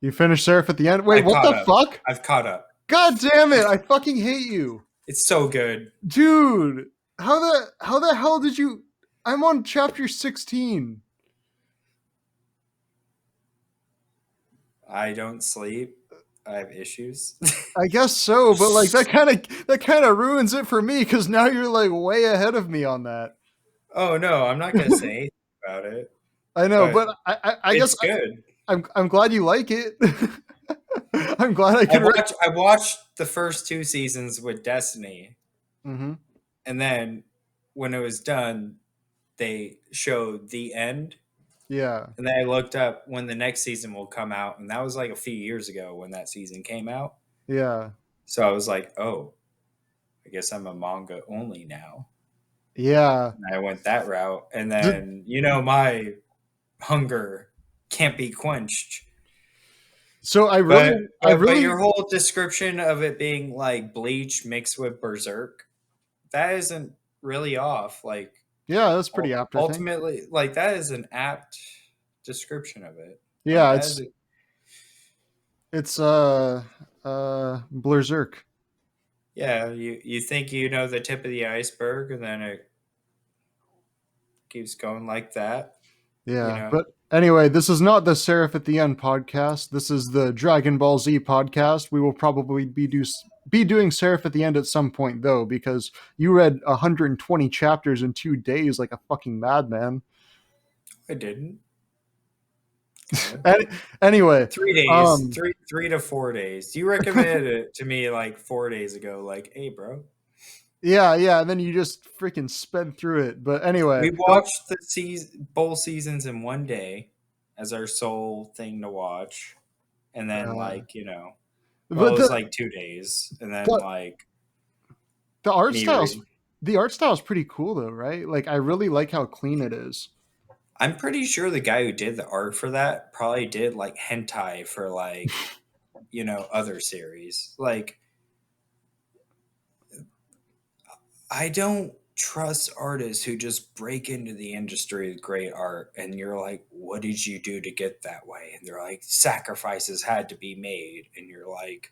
You finished Seraph at the end? Wait, what the fuck? I've caught up. God damn it! I fucking hate you. It's so good. Dude, how the hell did you... I'm on chapter 16. I don't sleep. I have issues. I guess so, but like that kind of ruins it for me because now you're like way ahead of me on that. Oh no, I'm not gonna say anything about it. I know, but I guess it's good. I'm glad you like it. I'm glad I can. I watched the first 2 seasons with Destiny, and then when it was done, they showed the end. Yeah, and then I looked up when the next season will come out, and that was like a few years ago when that season came out. Yeah. So I was like, oh, I guess I'm a manga only now. Yeah. And I went that route, and then my hunger can't be quenched. So but your whole description of it being like Bleach mixed with Berserk, that isn't really off. Like, yeah, that's pretty apt. Ultimately, like that is an apt description of it. Yeah, like, it's Berserk. Yeah, you think you know the tip of the iceberg, and then it keeps going like that. Yeah, but anyway, this is not the Seraph at the End podcast. This is the Dragon Ball Z podcast. We will probably be doing Seraph at the End at some point, though, because you read 120 chapters in 2 days like a fucking madman. I didn't. Anyway, 3 days, 3 to 4 days. You recommended it to me like 4 days ago. Like, hey, bro. Yeah, and then you just freaking sped through it. But anyway, we watched the bowl seasons in 1 day as our sole thing to watch, and then it was like 2 days, and then the art style is pretty cool though, right? Like, I really like how clean it is. I'm pretty sure the guy who did the art for that probably did like hentai for like other series. Like, I don't trust artists who just break into the industry with great art, and you're like, what did you do to get that way? And they're like, sacrifices had to be made, and you're like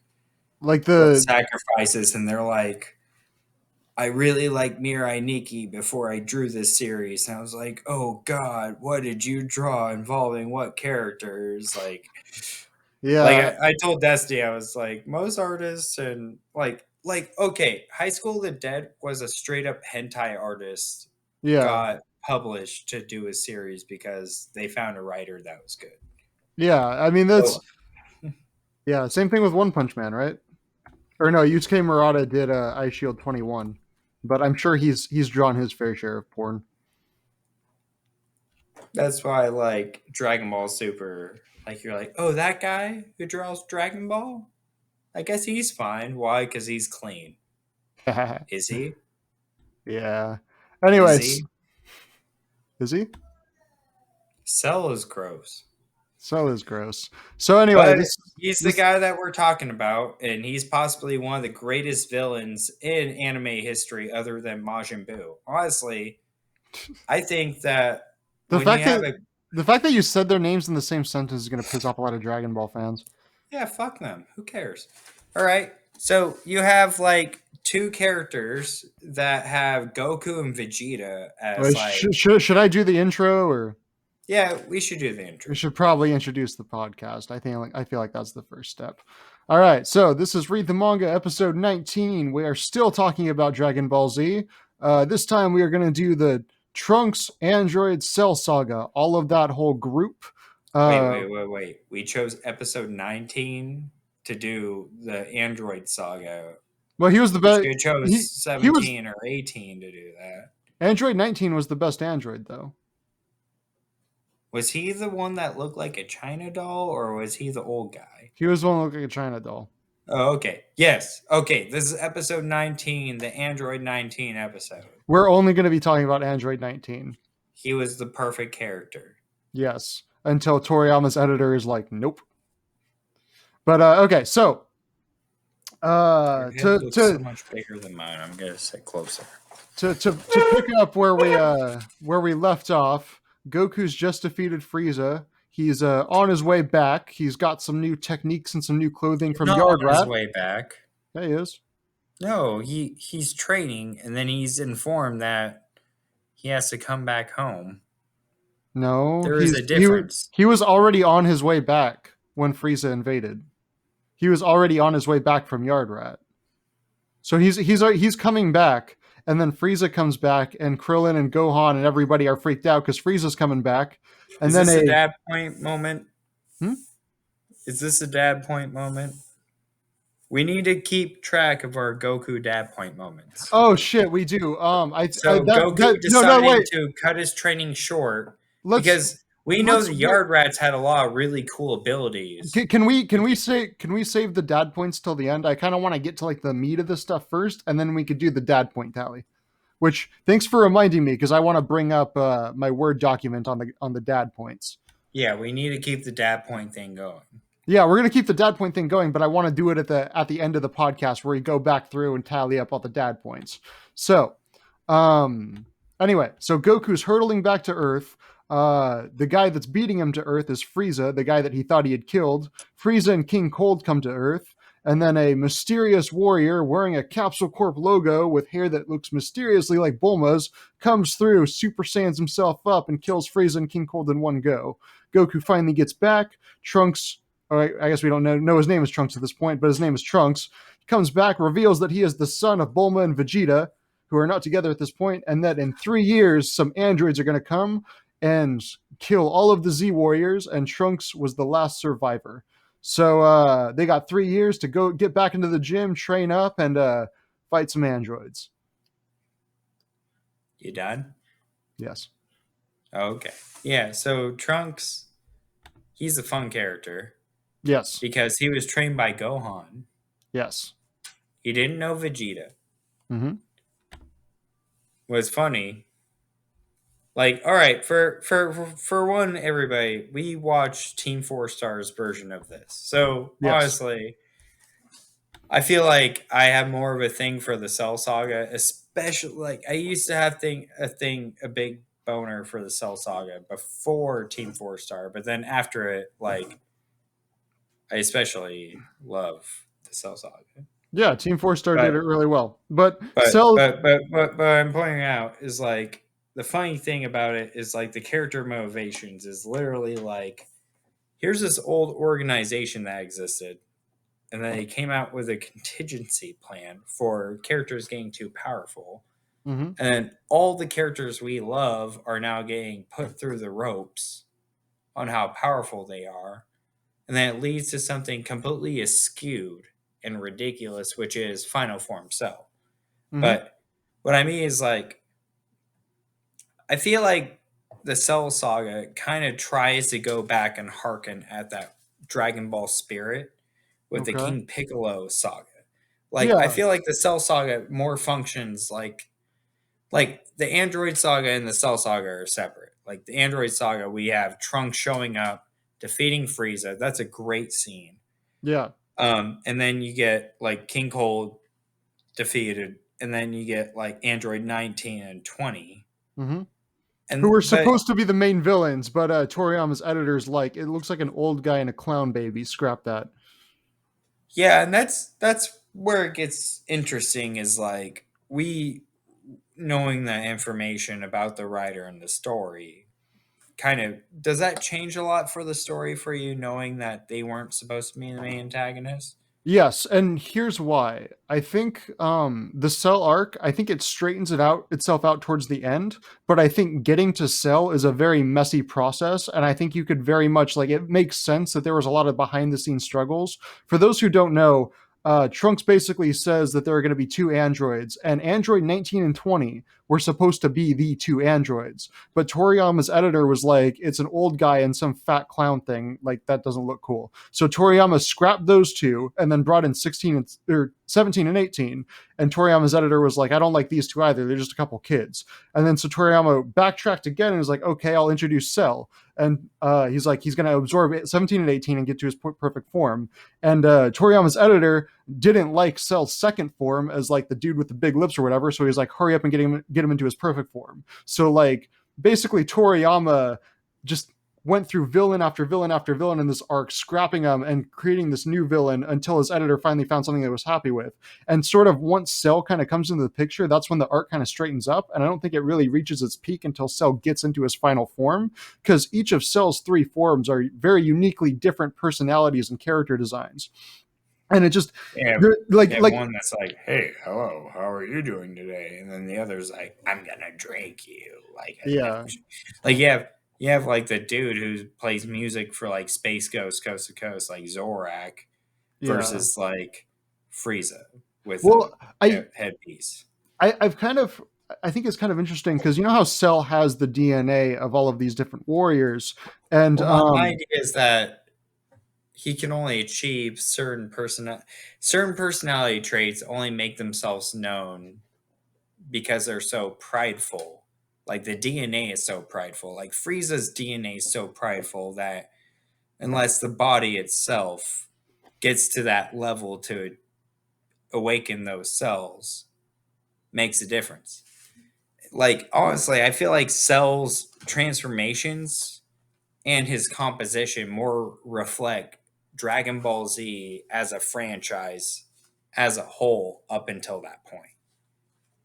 what sacrifices? And they're like, I really like Mirai Nikki before I drew this series. And I was like, oh God, what did you draw involving what characters? Like, I told Destiny, I was like, most artists and okay, High School of the Dead was a straight up hentai artist. Got published to do a series because they found a writer that was good. Yeah, I mean, that's same thing with One Punch Man, right? Or no, Yusuke Murata did Ice Shield 21, but I'm sure he's drawn his fair share of porn. That's why I like Dragon Ball Super. Like, you're like, oh, that guy who draws Dragon Ball? I guess he's fine. Why? Because he's clean. Is he? Yeah. Anyways. Is he? Cell is gross. So anyway, he's the guy that we're talking about, and he's possibly one of the greatest villains in anime history other than Majin Buu. Honestly, I think that the fact that you said their names in the same sentence is going to piss off a lot of Dragon Ball fans. Yeah, fuck them. Who cares? All right. So you have like 2 characters that have Goku and Vegeta as should I do the intro or? Yeah, we should do the intro. We should probably introduce the podcast. I feel like that's the first step. All right, so this is Read the Manga episode 19. We are still talking about Dragon Ball Z. This time we are going to do the Trunks, Android, Cell Saga, all of that whole group. Wait. We chose episode 19 to do the Android Saga. Well, he was the best. We chose 17 or 18 to do that. Android 19 was the best Android, though. Was he the one that looked like a China doll, or was he the old guy? He was the one that looked like a China doll. Oh, okay. Yes. Okay, this is episode 19, the Android 19 episode. We're only going to be talking about Android 19. He was the perfect character. Yes, until Toriyama's editor is like, nope. But, okay, so... looks so much bigger than mine. I'm going to sit closer. To pick up where we left off... Goku's just defeated Frieza. He's on his way back. He's got some new techniques and some new clothing He's from not on Yard his Rat. way back. There he is. No, he's training, and then he's informed that he has to come back home. No, There is a he difference. he was already on his way back when Frieza invaded. He was already on his way back from Yard Rat. So he's coming back, and then Frieza comes back, and Krillin and Gohan and everybody are freaked out because Frieza's coming back. And Is then this a dad point moment? Hmm? Is this a dad point moment? We need to keep track of our Goku dad point moments. Oh shit, we do. So Goku no, deciding wait. to cut his training short Let's because we know the Yard Rats had a lot of really cool abilities. Can we save the dad points till the end? I kind of want to get to like the meat of this stuff first, and then we could do the dad point tally. Which thanks for reminding me because I want to bring up my Word document on the dad points. Yeah, we need to keep the dad point thing going. Yeah, we're gonna keep the dad point thing going, but I want to do it at the end of the podcast where we go back through and tally up all the dad points. So, anyway, so Goku's hurtling back to Earth. The guy that's beating him to Earth is Frieza, the guy that he thought he had killed. Frieza and King Cold come to Earth, and then a mysterious warrior wearing a Capsule Corp logo with hair that looks mysteriously like Bulma's comes through, Super Saiyans himself up, and kills Frieza and King Cold in one go. Goku finally gets back. Trunks, I guess we don't know his name is Trunks at this point, but his name is Trunks. He comes back, reveals that he is the son of Bulma and Vegeta, who are not together at this point, and that in 3 years, some androids are going to come and kill all of the Z Warriors, and Trunks was the last survivor. So they got 3 years to go get back into the gym, train up, and fight some androids. You done? Yes. Okay. Yeah, so Trunks, he's a fun character. Yes. Because he was trained by Gohan. Yes. He didn't know Vegeta. Mm-hmm. Was funny. Like, all right, for one, everybody, we watched Team 4-Star's version of this. So Yes. honestly, I feel like I have more of a thing for the Cell Saga, especially like I used to have a big boner for the Cell Saga before Team 4-Star, but then after it, like I especially love the Cell Saga. Yeah, Team 4-Star did it really well. But Cell, but I'm pointing out is like the funny thing about it is like the character motivations is literally like here's this old organization that existed, and then they came out with a contingency plan for characters getting too powerful. Mm-hmm. And all the characters we love are now getting put through the ropes on how powerful they are. And then it leads to something completely askewed and ridiculous, which is Final Form Cell. Mm-hmm. But what I mean is like, I feel like the Cell Saga kind of tries to go back and harken at that Dragon Ball spirit with the King Piccolo saga. Like, I feel like the Cell Saga more functions like the Android Saga and the Cell Saga are separate. Like the Android Saga, we have Trunks showing up, defeating Frieza. That's a great scene. Yeah. And then you get like King Cold defeated, and then you get like Android 19 and 20. Mm-hmm. Who were supposed to be the main villains, but Toriyama's editors like it looks like an old guy and a clown baby. Scrap that. Yeah, and that's where it gets interesting. Is like we knowing that information about the writer and the story. Kind of does that change a lot for the story for you, knowing that they weren't supposed to be the main antagonist? Yes, and here's why. I think the Cell arc, I think it straightens itself out towards the end, but I think getting to Cell is a very messy process, and I think you could very much like it makes sense that there was a lot of behind the scenes struggles. For those who don't know, Trunks basically says that there are going to be 2 androids, and Android 19 and 20 were supposed to be the 2 androids. But Toriyama's editor was like, it's an old guy and some fat clown thing. Like, that doesn't look cool. So Toriyama scrapped those 2 and then brought in 17 and 18. And Toriyama's editor was like, I don't like these 2 either. They're just a couple kids. And then so Toriyama backtracked again and was like, okay, I'll introduce Cell. And he's like, he's going to absorb 17 and 18 and get to his perfect form. And Toriyama's editor didn't like Cell's second form as like the dude with the big lips or whatever. So he's like, hurry up and get him into his perfect form. So like basically Toriyama just went through villain after villain after villain in this arc, scrapping them and creating this new villain until his editor finally found something that he was happy with. And sort of once Cell kind of comes into the picture, that's when the arc kind of straightens up. And I don't think it really reaches its peak until Cell gets into his final form, because each of Cell's three forms are very uniquely different personalities and character designs. And it just Yeah, like yeah, like one that's like, "Hey, hello, how are you doing today?" And then the other's like, "I'm gonna drink you." yeah, Like you have like the dude who plays music for like Space Ghost Coast to Coast, like Zorak, yeah. versus like Frieza with a Well, I headpiece. I've kind of I think it's kind of interesting because you know how Cell has the DNA of all of these different warriors, and Well, my idea is that he can only achieve certain personality traits only make themselves known because they're so prideful. Like the DNA is so prideful. Like Frieza's DNA is so prideful that unless the body itself gets to that level to awaken those cells, makes a difference. Like honestly, I feel like Cell's transformations and his composition more reflect Dragon Ball Z as a franchise as a whole up until that point.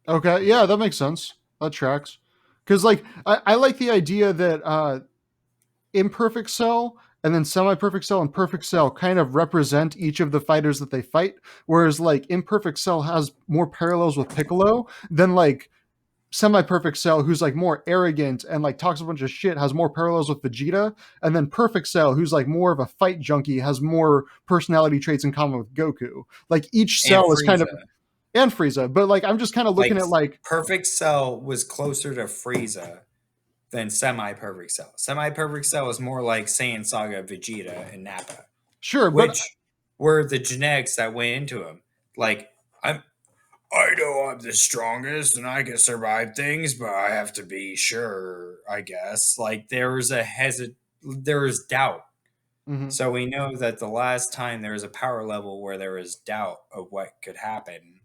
okay, yeah, that makes sense. That tracks. Because like I like the idea that imperfect cell and then semi-perfect cell and perfect cell kind of represent each of the fighters that they fight, whereas like imperfect cell has more parallels with Piccolo than like semi-perfect cell, who's like more arrogant and like talks a bunch of shit, has more parallels with Vegeta, and then perfect cell, who's like more of a fight junkie, has more personality traits in common with Goku. Like each And cell is kind of, Frieza. and Frieza, but like I'm just kind of looking Like at like, Perfect Cell was closer to Frieza than Semi Perfect Cell. Semi Perfect Cell is more like Saiyan Saga, Vegeta, and Nappa, sure, but which were the genetics that went into him. Like I know I'm the strongest and I can survive things, but I have to be sure. I guess like there was doubt. mhm. So we know that the last time there was a power level where there was doubt of what could happen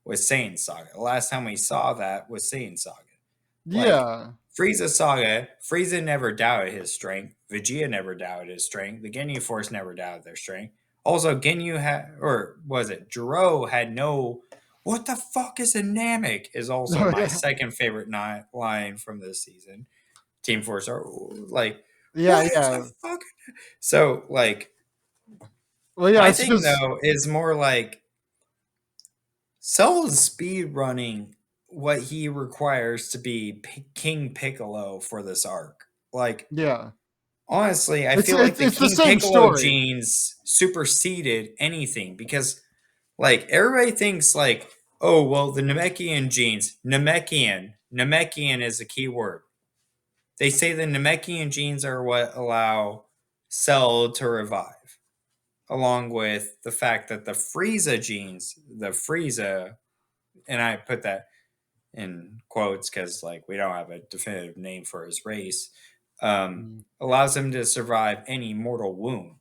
was Saiyan Saga. The last time we saw that was Saiyan Saga. Like Yeah, Frieza Saga, Frieza never doubted his strength. Vegeta never doubted his strength. The Ginyu Force never doubted their strength. Also, Ginyu had, or was it Jiro had no. What the fuck is a Namek? Is also oh my yeah, second favorite line from this season. Team Force are like, yeah, what is a yeah. fuck? So, like, Well, yeah, my it's thing just though is more like Cell is speed running what he requires to be King Piccolo for this arc. Like, yeah. honestly, I It's feel like it's the it's the King same Piccolo story. genes superseded anything because, like, everybody thinks, like, oh, well, the Namekian genes, Namekian is a key word. They say the Namekian genes are what allow Cell to revive, along with the fact that the Frieza genes, the Frieza, and I put that in quotes because like we don't have a definitive name for his race, Mm, allows him to survive any mortal wound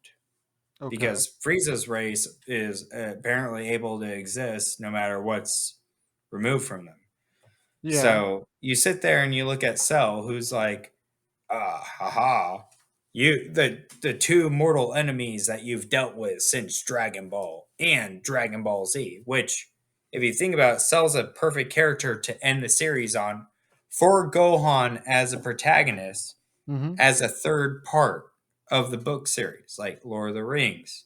okay. because Frieza's race is apparently able to exist no matter what's removed from them. Yeah. So you sit there and you look at Cell, who's like, haha, the two mortal enemies that you've dealt with since Dragon Ball and Dragon Ball Z, which if you think about it, Cell's a perfect character to end the series on for Gohan as a protagonist, Hmm. as a third part of the book series, like Lord of the Rings,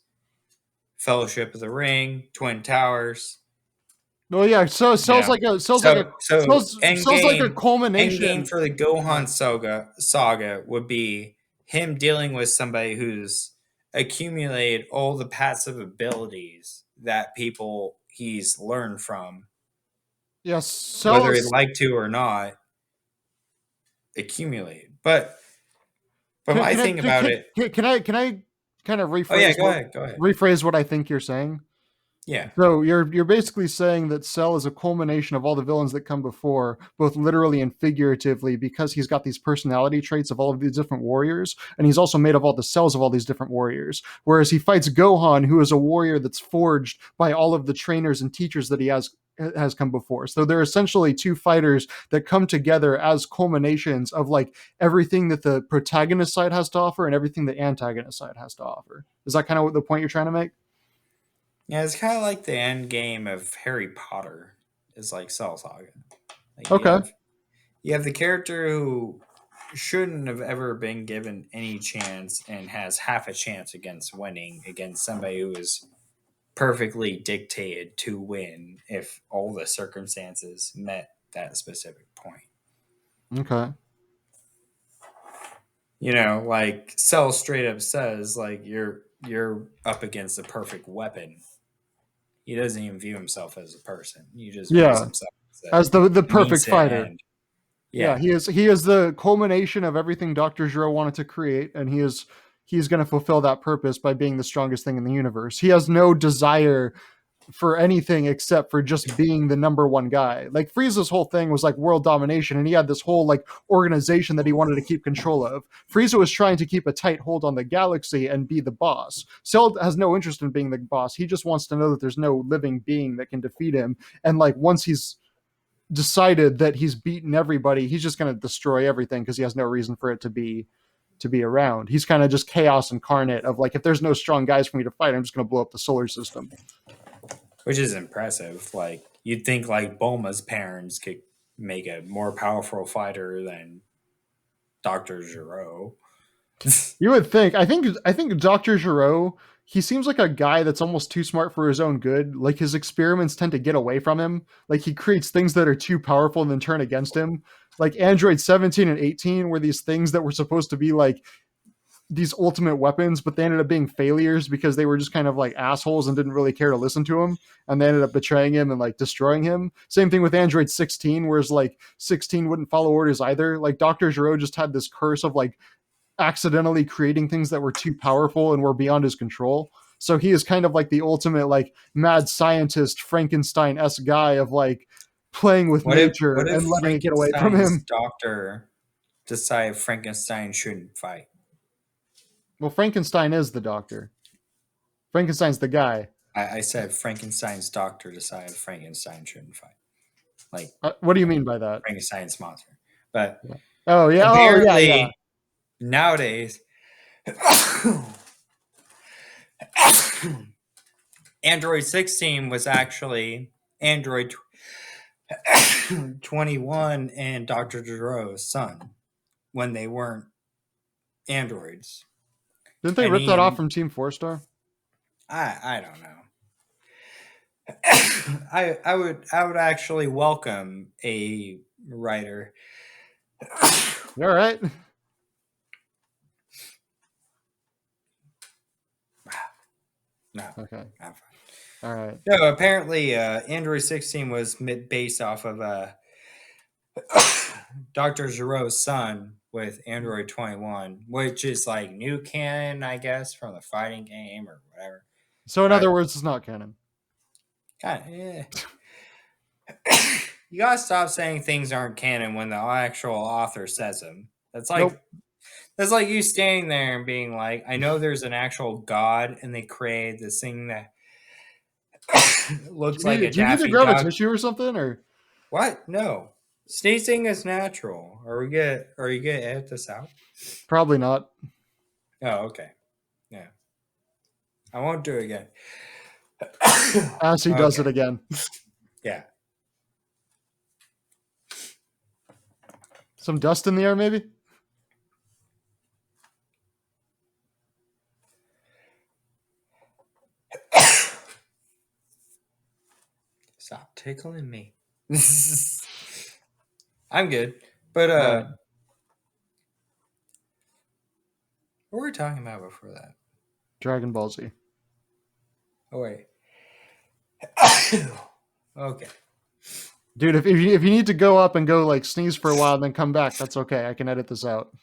Fellowship of the Ring, Twin Towers, Well, yeah. So you know. sells like a End game culmination. for the Yeah. Gohan saga would be him dealing with somebody who's accumulated all the passive abilities that people he's learned from, Yeah. whether he'd like to or not, accumulated. But Can, my can I thing about it, can I kind of oh yeah, go ahead, rephrase what I think you're saying? yeah. So you're basically saying that Cell is a culmination of all the villains that come before, both literally and figuratively, because he's got these personality traits of all of these different warriors, and he's also made of all the cells of all these different warriors. Whereas he fights Gohan, who is a warrior that's forged by all of the trainers and teachers that he has has come before. So they're essentially two fighters that come together as culminations of like everything that the protagonist side has to offer and everything the antagonist side has to offer. Is that kind of what the point you're trying to make? Yeah, it's kind of like the end game of Harry Potter is like Cell Saga. Like Okay. you have the character who shouldn't have ever been given any chance and has half a chance against winning against somebody who is perfectly dictated to win if all the circumstances met that specific point. Okay. Like Cell straight up says, like you're up against the perfect weapon. He doesn't even view himself as a person. He just views Yeah. himself as As the a means perfect to an fighter. end. Yeah, Yeah. he is the culmination of everything Dr. Gero wanted to create, and he's going to fulfill that purpose by being the strongest thing in the universe. He has no desire for anything except for just being the number one guy. Like Frieza's whole thing was like world domination, and he had this whole like organization that he wanted to keep control of. Frieza was trying to keep a tight hold on the galaxy and be the boss. Cell has no interest in being the boss. He just wants to know that there's no living being that can defeat him. And like once he's decided that he's beaten everybody, he's just going to destroy everything because he has no reason for it to be around. He's kind of just chaos incarnate of like, if there's no strong guys for me to fight, I'm just going to blow up the solar system. Which is impressive. Like you'd think like Bulma's parents could make a more powerful fighter than Dr. Gero. You would think. I think Dr. Gero, he seems like a guy that's almost too smart for his own good. Like his experiments tend to get away from him. Like he creates things that are too powerful and then turn against him. Like Android 17 and 18 were these things that were supposed to be like these ultimate weapons, but they ended up being failures because they were just kind of like assholes and didn't really care to listen to him. And they ended up betraying him and like destroying him. Same thing with Android 16, whereas like 16 wouldn't follow orders either. Like Dr. Gero just had this curse of like accidentally creating things that were too powerful and were beyond his control. So he is kind of like the ultimate like mad scientist Frankenstein-esque guy of like playing with nature What if and letting it get away from Frankenstein's him. doctor decided Frankenstein shouldn't fight? Well, Frankenstein is the doctor. Frankenstein's the guy. I said Frankenstein's doctor decided Frankenstein shouldn't fight. Like What do you mean by that? Frankenstein's monster. But Oh yeah. Oh yeah. Yeah. apparently nowadays Android 16 was actually Android 21 and Dr. Gero's son when they weren't androids. Didn't they And rip that off from Team 4-Star? I don't know. I would actually welcome a writer. You all right? No, Okay. I'm fine. All right. No, apparently Android 16 was based off of Dr. Gero's son with Android 21, which is like new canon, I guess, from the fighting game or whatever. So in But other words, it's not canon. God, you gotta stop saying things aren't canon when the actual author says them. That's like Nope. that's like you standing there and being like, I know there's an actual god and they created this thing that looks like a Do you need to Daffy grab a Duck. tissue or something? Or What? No. Sneezing is natural. Are you gonna edit this out? probably not. Oh, okay. Yeah. I won't do it again. As he does it Okay. again. Yeah. Some dust in the air, maybe? Stop tickling me. I'm good. But Right. what were we talking about before that? Dragon Ball Z. Oh wait. Okay. Dude, if you need to go up and go like sneeze for a while and then come back, that's okay. I can edit this out.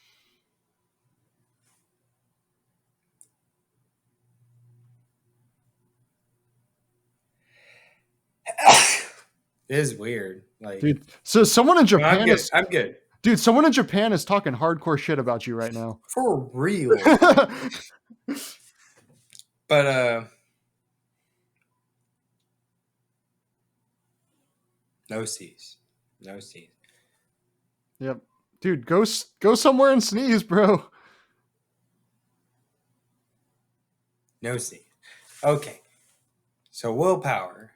It is weird. Like, Dude, so someone in no, I'm Japan good. is I'm good. dude, someone in Japan is talking hardcore shit about you right now. For real. But No C's. No C's. Yep. Dude, go somewhere and sneeze, bro. No C's. Okay. So willpower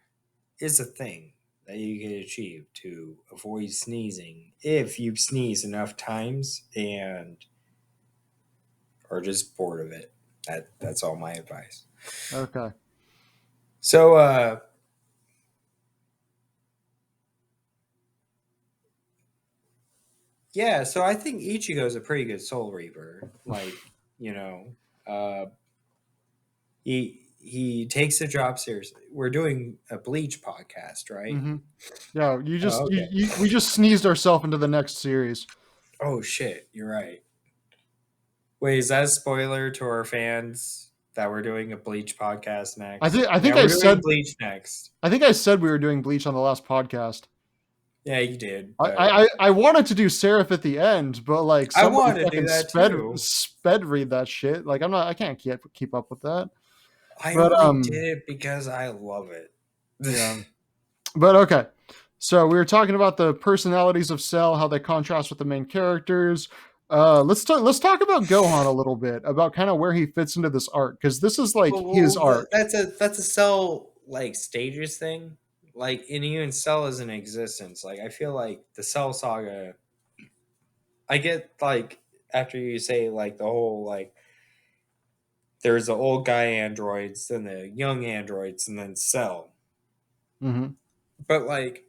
is a thing that you can achieve to avoid sneezing if you sneeze enough times and are just bored of it. That's all my advice. Okay. So yeah, so I think Ichigo's a pretty good Soul Reaper. Like, you know, uh he takes the job seriously. We're doing a Bleach podcast, right? Mm-hmm. Yeah, Oh, okay. we just sneezed ourselves into the next series. Oh shit, you're right. Wait, is that a spoiler to our fans that we're doing a Bleach podcast next? I Yeah, think we're doing Bleach next. I said we were doing Bleach on the last podcast. Yeah, you did, but I wanted to do Seraph at the end, but like I somebody wanted to do fucking that too. sped read that shit. Like I can't keep up with that. I But only did it because I love it. yeah. But okay. So we were talking about the personalities of Cell, how they contrast with the main characters. Let's talk about Gohan a little bit, about kind of where he fits into this arc, because this is like his arc. That's a Cell like stages thing. Like, and even Cell is in existence. Like, I feel like the Cell saga. I get like after you say like the whole like there's the old guy androids, then the young androids, and then Cell. Mm-hmm. But like,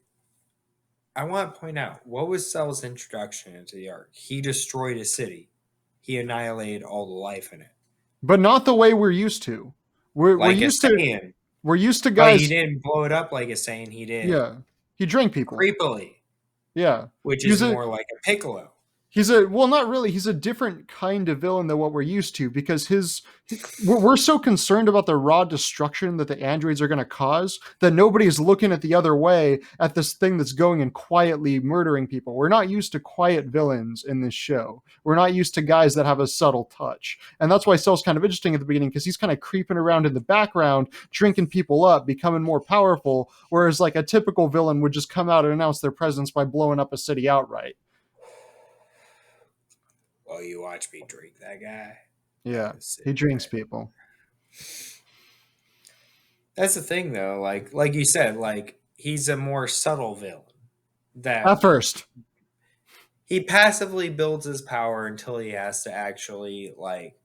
I want to point out what was Cell's introduction into the arc. He destroyed a city. He annihilated all the life in it, But not the way we're used to. like a Saiyan. We're used to But he guys. didn't blow it up like a Saiyan. He did Yeah, he drank people. creepily, Yeah, which he was is a more like a Piccolo. he's a well, not really. He's a different kind of villain than what we're used to because we're so concerned about the raw destruction that the androids are going to cause that nobody's looking at the other way at this thing that's going and quietly murdering people. We're not used to quiet villains in this show. We're not used to guys that have a subtle touch, and that's why Cell's kind of interesting at the beginning because he's kind of creeping around in the background, drinking people up, becoming more powerful. Whereas like a typical villain would just come out and announce their presence by blowing up a city outright. Well, you watch me drink that guy. Yeah, he drinks people. That's the thing, though. Like you said, like he's a more subtle villain. At That first. he passively builds his power until he has to actually like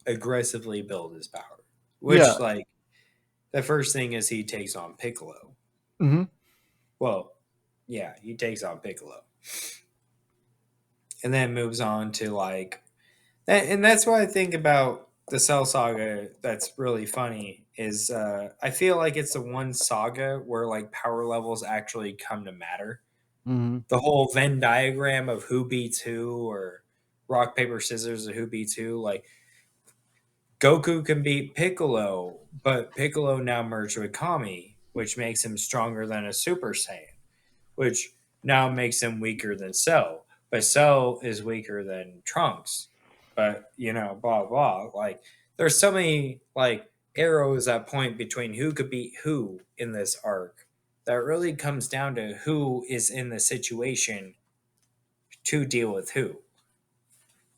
aggressively build his power. Yeah. Which like the first thing is he takes on Piccolo. Mm-hmm. Well, yeah, he takes on Piccolo, and then moves on to like, and that's what I think about the Cell Saga. That's really funny. Is I feel like it's the one saga where like power levels actually come to matter. Mm-hmm. The whole Venn diagram of who beats who, or rock paper scissors of who beats who. Like Goku can beat Piccolo, but Piccolo now merged with Kami, which makes him stronger than a Super Saiyan, which now makes him weaker than Cell. But Cell is weaker than Trunks. But blah blah. Like there's so many like arrows that point between who could beat who in this arc that really comes down to who is in the situation to deal with who.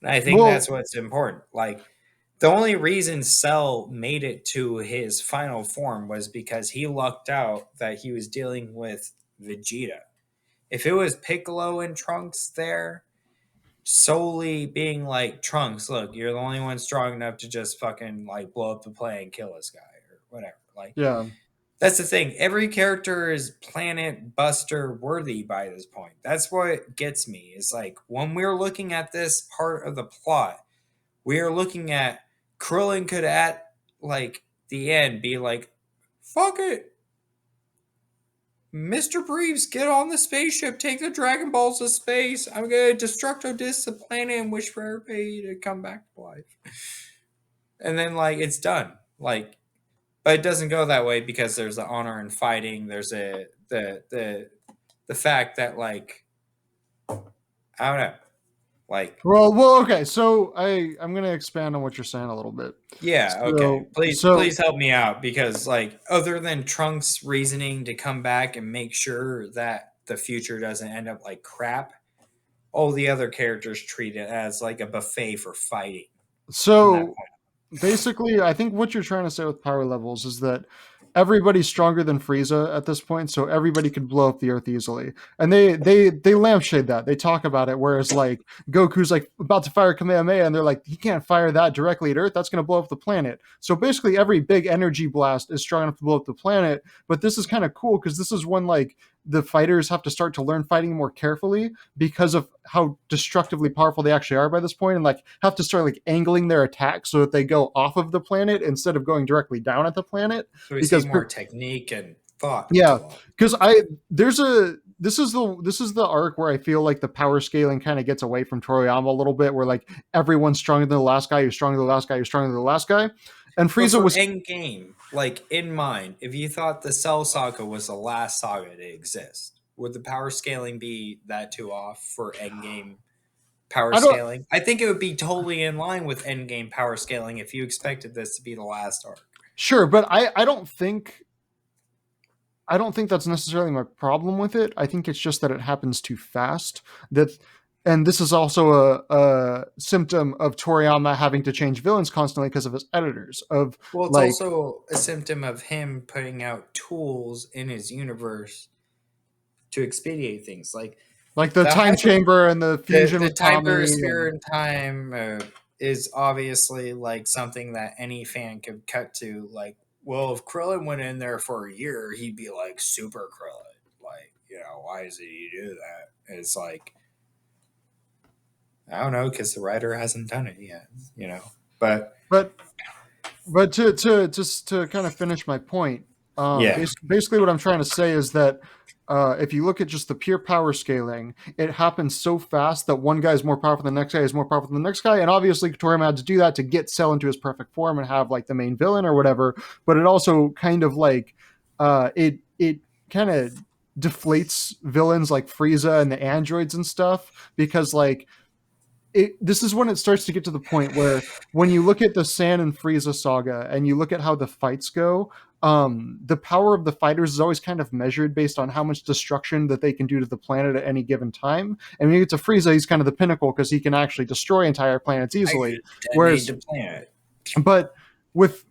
And I think Well, that's what's important. Like the only reason Cell made it to his final form was because he lucked out that he was dealing with Vegeta. If it was Piccolo and Trunks there, solely being like, Trunks, look, you're the only one strong enough to just fucking like blow up the plane and kill this guy or whatever. Like, yeah. that's the thing. Every character is planet buster worthy by this point. That's what gets me. Is like when we're looking at this part of the plot, we are looking at Krillin could at like the end be like, fuck it. Mr. Breves, get on the spaceship, take the Dragon Balls to space. I'm gonna destructo disc the planet and wish for everybody to come back to life. And then like it's done. Like, but it doesn't go that way because there's the honor in fighting. There's the fact that like I don't know. Like, Well, okay. So I'm gonna expand on what you're saying a little bit. yeah, okay. So Please help me out because, like, other than Trunks' reasoning to come back and make sure that the future doesn't end up like crap, all the other characters treat it as like a buffet for fighting from that so point. basically, I think what you're trying to say with power levels is that everybody's stronger than Frieza at this point, so everybody could blow up the Earth easily. And they lampshade that. They talk about it. Whereas like Goku's like about to fire Kamehameha, and they're like, he can't fire that directly at Earth. That's going to blow up the planet. So basically, every big energy blast is strong enough to blow up the planet. But this is kind of cool because this is when like the fighters have to start to learn fighting more carefully because of how destructively powerful they actually are by this point, and like have to start like angling their attacks so that they go off of the planet instead of going directly down at the planet. So we see Because more technique and thought yeah, into it. because I there's a this is the arc where I feel like the power scaling kind of gets away from Toriyama a little bit, where like everyone's stronger than the last guy, who's stronger than the last guy, who's stronger than the last guy, and But Frieza for was Endgame, like in mind, if you thought the Cell Saga was the last saga to exist, would the power scaling be that too off for Endgame power I don't scaling? I think it would be totally in line with Endgame power scaling if you expected this to be the last arc. sure, but I don't think that's necessarily my problem with it. I think it's just that it happens too fast. That, and this is also a symptom of Toriyama having to change villains constantly because of his editors. Of Well, it's like also a symptom of him putting out tools in his universe to expedite things. like the The time hyper chamber and the fusion the with time Tommy. burst And sphere in time is obviously like something that any fan could cut to. Like, well, if Krillin went in there for a year, he'd be like super Krillin. Like, why does he do that? It's like, I don't know, because the writer hasn't done it yet. You know, but but but to just to kind of finish my point, yeah, basically what I'm trying to say is that if you look at just the pure power scaling, it happens so fast that one guy is more powerful than the next guy is more powerful than the next guy, and obviously Toriyama had to do that to get Cell into his perfect form and have like the main villain or whatever. But it also kind of like it kind of deflates villains like Frieza and the androids and stuff because like this is when it starts to get to the point where when you look at the Sand and Frieza saga and you look at how the fights go, the power of the fighters is always kind of measured based on how much destruction that they can do to the planet at any given time. And when you get to Frieza, he's kind of the pinnacle because he can actually destroy entire planets I easily. could detonate Whereas, the planet. but with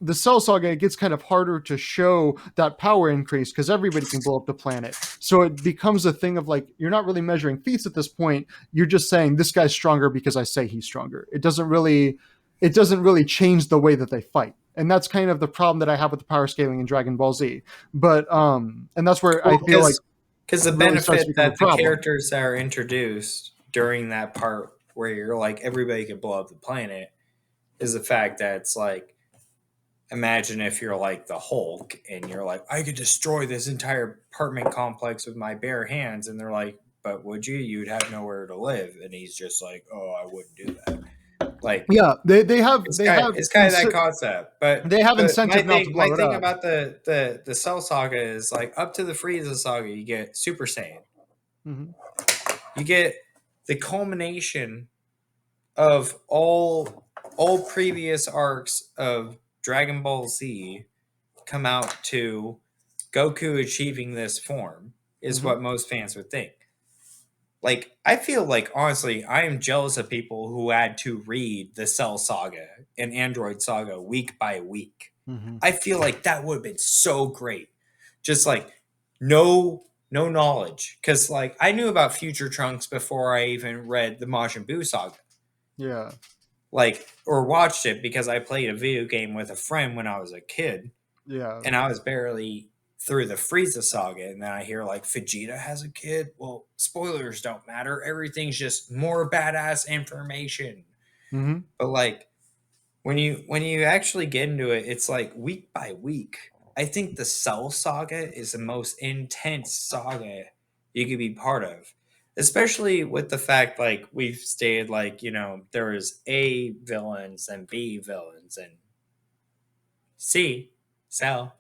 the Cell Saga, it gets kind of harder to show that power increase because everybody can blow up the planet. So it becomes a thing of like you're not really measuring feats at this point. You're just saying this guy's stronger because I say he's stronger. It doesn't really change the way that they fight. And that's kind of the problem that I have with the power scaling in Dragon Ball Z. But and that's where I Well, feel like because the it really starts to benefit become a that the problem. characters that are introduced during that part where you're like everybody could blow up the planet is the fact that it's like, imagine if you're like the Hulk and you're like, I could destroy this entire apartment complex with my bare hands, and they're like, but would you? You'd have nowhere to live, and he's just like, oh, I wouldn't do that. Like, Yeah, it's kind of that concept. But they have but incentive not to my blow it thing up. about the Cell Saga is like up to the Frieza Saga, you get Super Saiyan, Mm-hmm. you get the culmination of all previous arcs of Dragon Ball Z come out to Goku achieving this form is Mm-hmm. what most fans would think. Like, I feel like honestly, I am jealous of people who had to read the Cell Saga and Android Saga week by week. Mm-hmm. I feel like that would have been so great. Just like no knowledge. Cause like I knew about Future Trunks before I even read the Majin Buu saga. Yeah. Like or watched it because I played a video game with a friend when I was a kid Yeah. and I was barely through the Frieza saga, and then I hear like Vegeta has a kid. Well, spoilers don't matter. Everything's just more badass information. Mm-hmm. But like when you actually get into it, it's like week by week. I think the Cell saga is the most intense saga you could be part of. Especially with the fact like we've stated like, there is A villains and B villains and C Cell,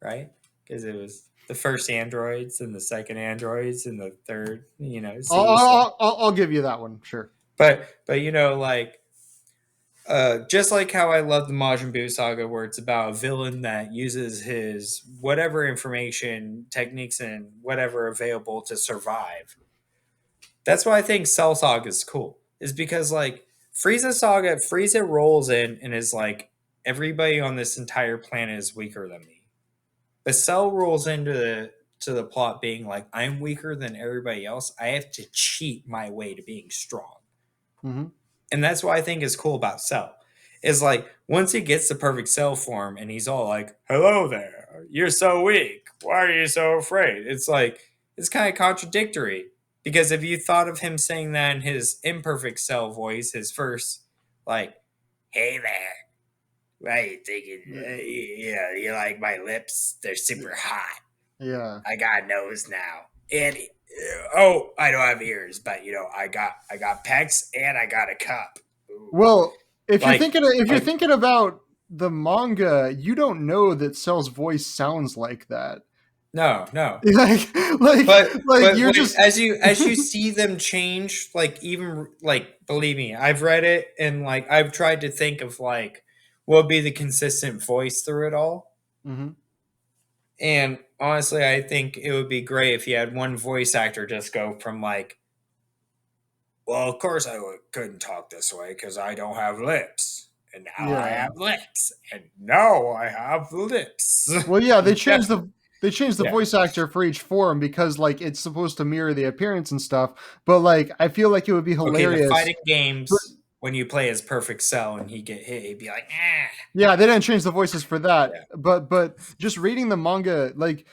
right? Because it was. the first androids and the second androids and the third, I'll, see. So, I'll, I'll, I'll give you that one. Sure. but like just like how I love the Majin Buu saga, where it's about a villain that uses his whatever information, techniques, and whatever available to survive. That's why I think Cell Saga is cool. Is because like Frieza Saga, Frieza rolls in and is like, everybody on this entire planet is weaker than me. But Cell rolls into the plot being like, I'm weaker than everybody else. I have to cheat my way to being strong. Mm-hmm. And that's what I think is cool about Cell. Is like once he gets the perfect Cell form and he's all like, "Hello there, you're so weak. Why are you so afraid?" It's like it's kind of contradictory because if you thought of him saying that in his imperfect Cell voice, his first like, "Hey there, what are you thinking? Yeah, you like my lips? They're super hot. Yeah. I got a nose now, and oh, I don't have ears, but I got pecs and I got a cup." Ooh. Well, Like, if you're like thinking about the manga, you don't know that Cell's voice sounds like that. no, no. like like like But you're wait, just as you see them change, like even like believe me, I've read it and like I've tried to think of like what would be the consistent voice through it all. Mhm. And honestly, I think it would be great if you had one voice actor just go from like, well, of course couldn't talk this way because I don't have lips. And now I Yeah. have lips. And now I have lips. Well, yeah, Definitely. they changed the Yeah. voice actor for each form because like it's supposed to mirror the appearance and stuff. But like I feel like it would be Okay, the hilarious. fighting games when you play as Perfect Cell and he get hit, he'd be like, ah. Yeah, they didn't change the voices for that. Yeah. But just reading the manga, like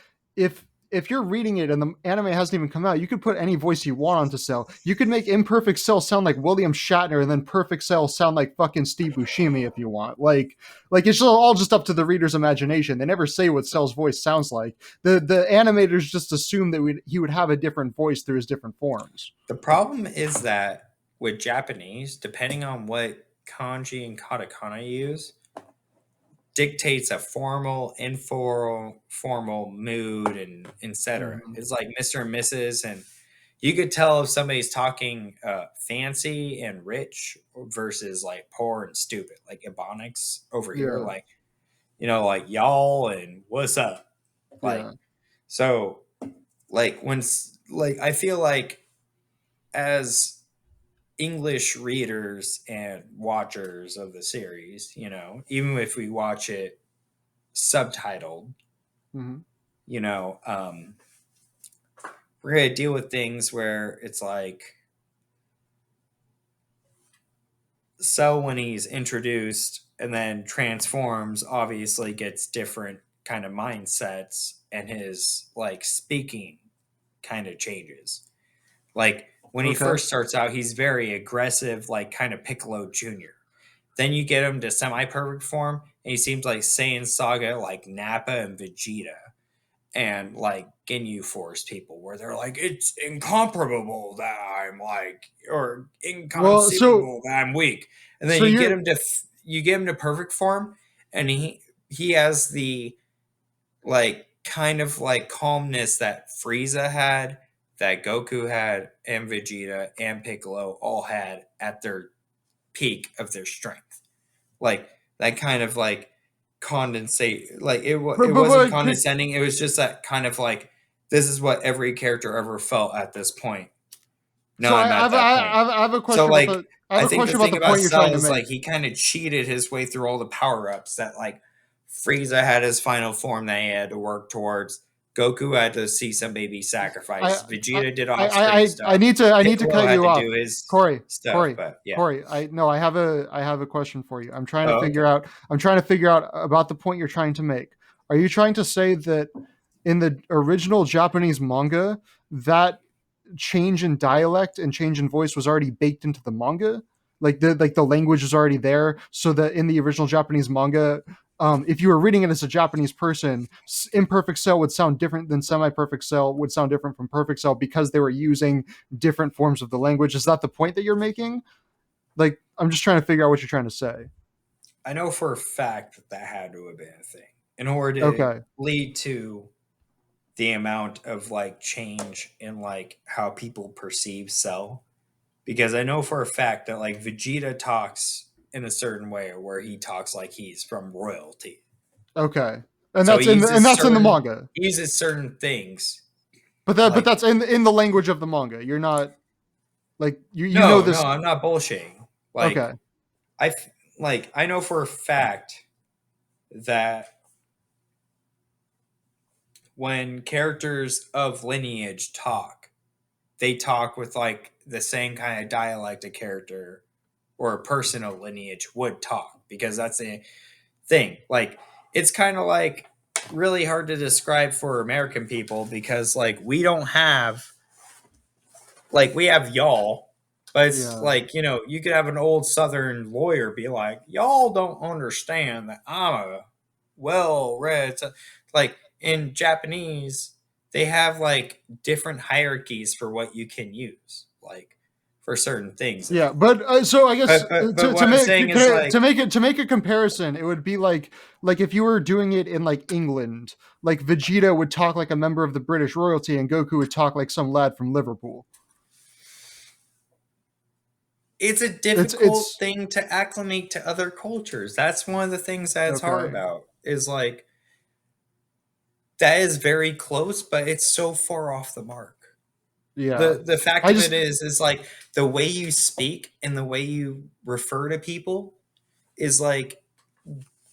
if you're reading it and the anime hasn't even come out, you could put any voice you want onto Cell. You could make Imperfect Cell sound like William Shatner and then Perfect Cell sound like fucking Steve Buscemi if you want. Like it's all just up to the reader's imagination. They never say what Cell's voice sounds like. The animators just assume that he would have a different voice through his different forms. The problem is that with Japanese, depending on what kanji and katakana you use, dictates a formal, informal mood and etc. Mhm. It's like Mr. and Mrs. and you could tell if somebody's talking fancy and rich versus like poor and stupid, like Ebonics over here, Yeah, like like y'all and what's up, like yeah. so, like like I feel like as English readers and watchers of the series, even if we watch it subtitled, Hmm. you know, um, we're going to deal with things where it's like, so when he's introduced and then transforms, obviously gets different kind of mindsets and his like speaking kind of changes. Like when he Okay. first starts out, he's very aggressive, like kind of Piccolo Jr. Then you get him to semi perfect form, and he seems like Saiyan Saga, like Nappa and Vegeta, and like Ginyu Force people, where they're like, it's incomparable that I'm like, or Well, inconceivable that I'm weak. And then so you get you're him to perfect form, and he has the like kind of like calmness that Frieza had, that Goku had, and Vegeta and Piccolo all had at their peak of their strength. Like that kind of like condensate, like it wasn't but condescending. It was just that kind of like this is what every character ever felt at this point. so Now I'm at that point. I have a So question about like the I have I a think the question about thing the about point you're trying Cell to is like make. he kind of cheated his way through all the power ups that like Frieza had his final form that he had to work towards. Goku had to see some baby I sacrifice. I Vegeta did off screen I stuff. need to Piccolo cut had you to off, do his Corey. stuff, but yeah. I no, I have a question for you. Oh, okay. I'm trying to figure out about the point you're trying to make. Are you trying to say that in the original Japanese manga that change in dialect and change in voice was already baked into the manga? Like the language was already there, so that in the original Japanese manga, if you were reading it as a Japanese person, imperfect cell would sound different than semi-perfect cell would sound different from perfect cell because they were using different forms of the language. Is that the point that you're making? Like, I'm just trying to figure out what you're trying to say. I know for a fact that that had to have been a thing in order to Okay. lead to the amount of like change in like how people perceive Cell, because I know for a fact that like Vegeta talks in a certain way where he talks like he's from royalty. Okay, and So that's in the manga. he uses certain things But like that's in the language of the manga. You're not like you know no, this. I'm not bullshitting. Okay. Like I like I know for a fact that when characters of lineage talk, they talk with like the same kind of dialect a character or a person of lineage would talk, because that's the thing. Like it's kind of like really hard to describe for American people, because like we don't have like we have y'all, but it's Yeah. like, you could have an old southern lawyer be like, y'all don't understand that I'm a well read. Like in Japanese, they have like different hierarchies for what you can use, like for certain things. Yeah, but so I guess But what I'm saying is like, to make a comparison, it would be like if you were doing it in like England, like Vegeta would talk like a member of the British royalty, and Goku would talk like some lad from Liverpool. it's a difficult It's thing to acclimate to other cultures. That's one of the things that it's hard okay. about, is like that is very close, but it's so far off the mark. Yeah, The fact I of it just is like the way you speak and the way you refer to people is like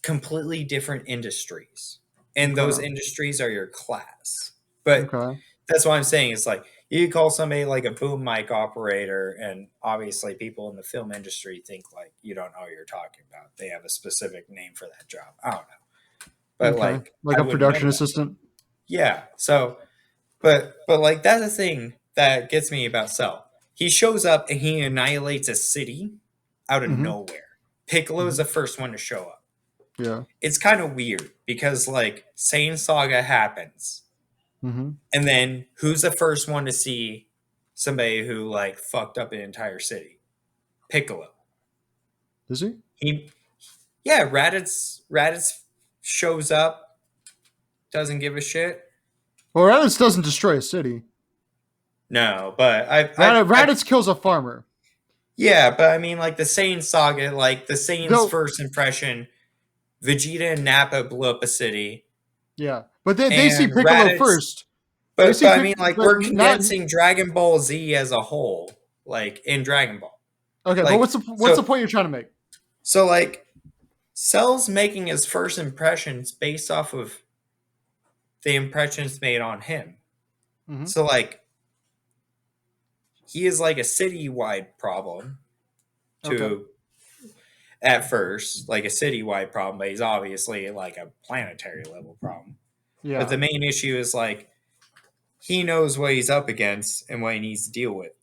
completely different industries. And those okay, industries are your class. But okay, that's what I'm saying. It's like you call somebody like a boom mic operator, and obviously people in the film industry think like you don't know what you're talking about. They have a specific name for that job. I don't know. But okay, like like I a wouldn't know production that. assistant. Yeah. So but like that's the thing that gets me about Cell. He shows up and he annihilates a city out of Mm-hmm. nowhere. Piccolo is Mm-hmm. the first one to show up. Yeah. It's kind of weird because like Saiyan Saga happens, Mm-hmm. and then who's the first one to see somebody who like fucked up an entire city? Piccolo. Is he? He yeah, Raditz shows up, doesn't give a shit. Well, Raditz doesn't destroy a city. No, but I Raditz kills a farmer. yeah, but I mean like the Saiyan Saga, like the Saiyan's Though, first impression, Vegeta and Nappa blew up a city, yeah, but they see and Piccolo Raditz. first. They see But I mean, like but we're not condensing Dragon Ball Z as a whole, like in Dragon Ball. okay. But Like what's the point you're trying to make? like Cell's making his first impressions based off of the impressions made on him. Mm-hmm. So like he is like a city-wide problem Okay. to at first, like a city-wide problem, but he's obviously like a planetary level problem. But Yeah. the main issue is like he knows what he's up against and what he needs to deal with.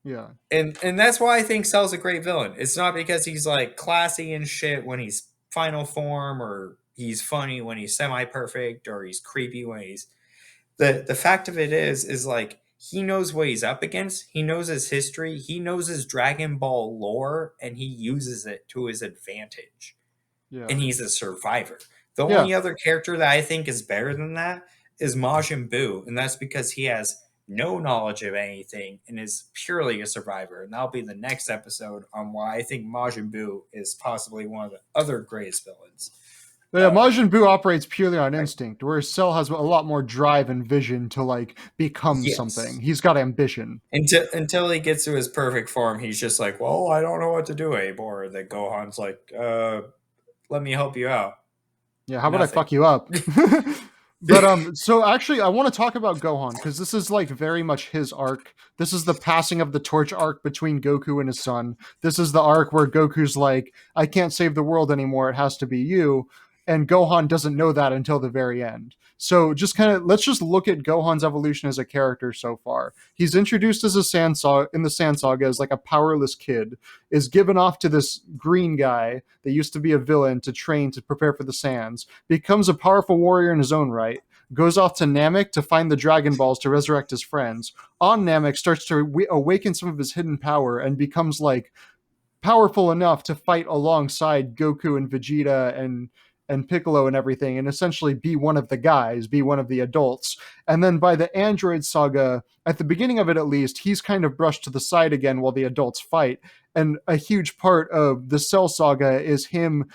Yeah. And that's why I think Cell's a great villain. It's not because he's like classy and shit when he's final form, or he's funny when he's semi perfect, or he's creepy when he's the fact of it is like he knows what he's up against. He knows his history. He knows his Dragon Ball lore, and he uses it to his advantage. Yeah. And he's a survivor. The Yeah. only other character that I think is better than that is Majin Buu, and that's because he has no knowledge of anything and is purely a survivor. And that'll be the next episode on why I think Majin Buu is possibly one of the other greatest villains. But yeah, Majin Buu operates purely on instinct, whereas Cell has a lot more drive and vision to like become something. Yes. He's got ambition. Until he gets to his perfect form, he's just like, well, I don't know what to do anymore. And then Gohan's like, let me help you out. Yeah, how about I Nothing. fuck you up? But so actually I want to talk about Gohan because this is like very much his arc. This is the passing of the torch arc between Goku and his son. This is the arc where Goku's like, I can't save the world anymore, it has to be you. And Gohan doesn't know that until the very end. So just kind of let's just look at Gohan's evolution as a character so far. He's introduced as a Sand Saga in the Sand Saga as like a powerless kid, is given off to this green guy that used to be a villain to train to prepare for the Sands, becomes a powerful warrior in his own right, goes off to Namek to find the Dragon Balls to resurrect his friends. On Namek, starts to awaken some of his hidden power and becomes like powerful enough to fight alongside Goku and Vegeta and Piccolo and everything, and essentially be one of the guys, be one of the adults. And then by the Android saga, at the beginning of it at least, he's kind of brushed to the side again while the adults fight. And a huge part of the Cell saga is him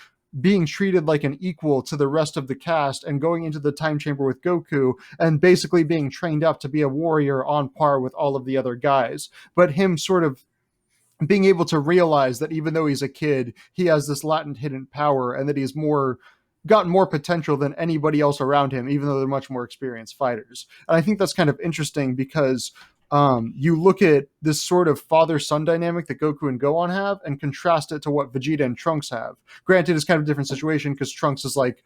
being treated like an equal to the rest of the cast and going into the time chamber with Goku and basically being trained up to be a warrior on par with all of the other guys. But him sort of being able to realize that even though he's a kid, he has this latent hidden power and that he's gotten more potential than anybody else around him, even though they're much more experienced fighters. And I think that's kind of interesting because you look at this sort of father-son dynamic that Goku and Gohan have and contrast it to what Vegeta and Trunks have. Granted, it's kind of a different situation because Trunks is like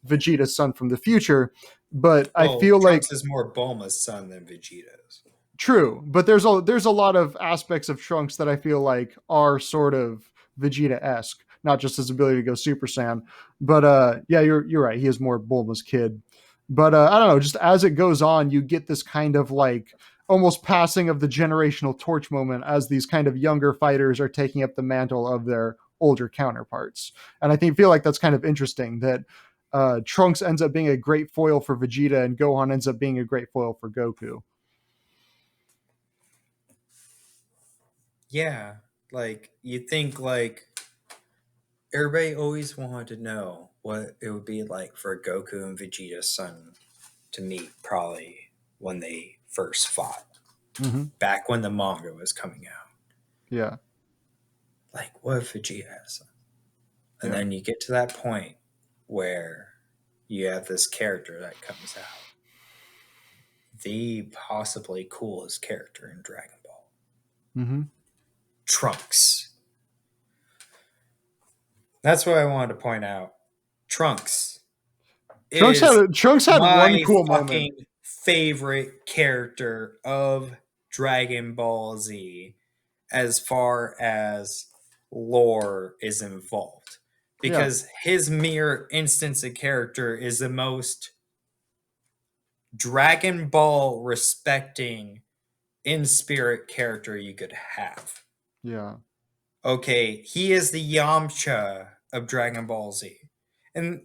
Vegeta's son from the future, but I feel Trunks like is more Bulma's son than Vegeta's. true, but there's a lot of aspects of Trunks that I feel like are sort of Vegeta-esque, not just his ability to go Super Saiyan. But yeah, you're right. He is more Bulma's kid. But I don't know. Just as it goes on, you get this kind of like almost passing of the generational torch moment as these kind of younger fighters are taking up the mantle of their older counterparts. And I feel like that's kind of interesting that Trunks ends up being a great foil for Vegeta and Gohan ends up being a great foil for Goku. Yeah, like you think like everybody always wanted to know what it would be like for Goku and Vegeta's son to meet, probably when they first fought, Mm-hmm. back when the manga was coming out. Yeah. Like, what if Vegeta has a son? And Yeah. then you get to that point where you have this character that comes out, the possibly coolest character in Dragon Ball, Mm-hmm. Trunks. That's what I wanted to point out. Trunks is Trunks had one my cool moment. fucking favorite character of Dragon Ball Z as far as lore is involved. Yeah. Because his mere instance of character is the most Dragon Ball respecting in spirit character you could have. Yeah. Okay, he is the Yamcha of Dragon Ball Z. And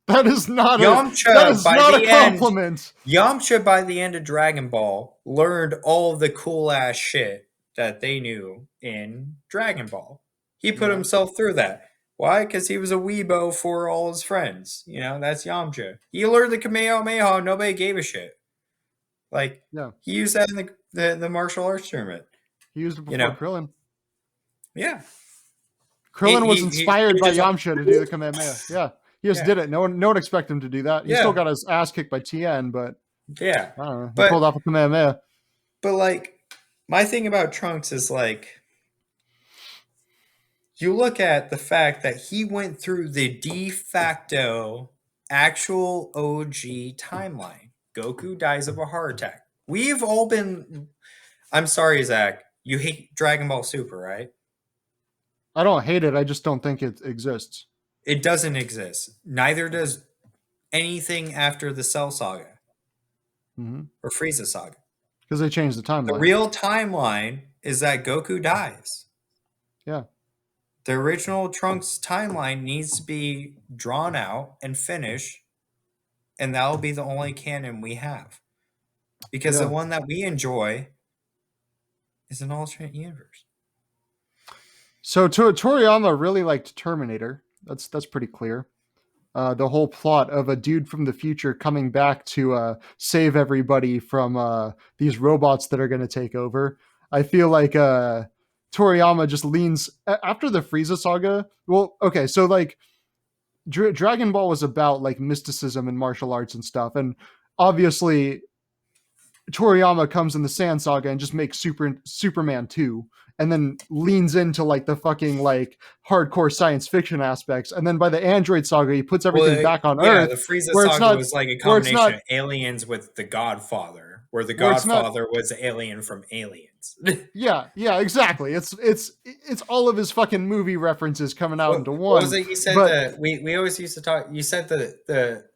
That is not Yamcha by a the end, compliment. Yamcha by the end of Dragon Ball learned all of the cool ass shit that they knew in Dragon Ball. He put Yeah. himself through that. Why? Because he was a weebo for all his friends. You know, that's Yamcha. He learned the Kamehameha, nobody gave a shit. Like, Yeah. he used that in the martial arts tournament. He used it You before know? Krillin. Yeah. Krillin was inspired He by just like, Yamcha to do the Kamehameha. Yeah. He just yeah. did it. No one expected him to do that. He still Yeah. got his ass kicked by Tien, but Yeah. I don't know. He pulled But off a Kamehameha. like, my thing about Trunks is like, you look at the fact that he went through the de facto actual OG timeline. Goku dies of a heart attack. We've all been. I'm sorry, Zach. You hate Dragon Ball Super, right? I don't hate it. I just don't think it exists. It doesn't exist. Neither does anything after the Cell Saga or Frieza Saga. Because they changed the The timeline. real timeline is that Goku dies. Yeah. The original Trunks timeline needs to be drawn out and finished, and that will be the only canon we have. Because the Yeah. one that we enjoy is an alternate universe. So Toriyama really liked Terminator. That's pretty clear. The whole plot of a dude from the future coming back to save everybody from these robots that are going to take over. I feel like Toriyama just leans after the Frieza saga. Well, okay, so like Dragon Ball was about like mysticism and martial arts and stuff, and obviously Toriyama comes in the Sand Saga and just makes Superman 2 and then leans into like the fucking like hardcore science fiction aspects, and then by the Android Saga he puts everything back on Yeah, the Earth Frieza where it's Saga not was like a where it's combination not of aliens with the Godfather, where the where it's not Godfather was the alien from Aliens. yeah, exactly. It's all of his fucking movie references coming out into What was one. it you said? But That we always used to talk. You said that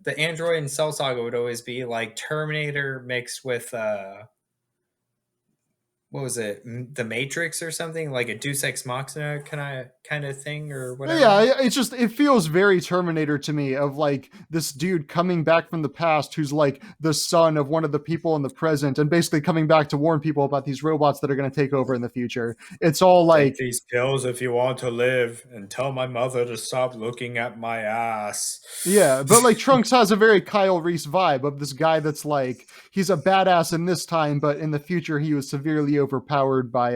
the Android and Cell Saga would always be like Terminator mixed with what was it, the Matrix or something, like a Deus Ex Machina kind of thing or Yeah, whatever. it's just it feels very Terminator to me of like this dude coming back from the past who's like the son of one of the people in the present and basically coming back to warn people about these robots that are going to take over in the future. It's all Take like these pills if you want to live, and tell my mother to stop looking at my ass. yeah, but like Trunks has a very Kyle Reese vibe of this guy that's like he's a badass in this time, but in the future he was severely overpowered by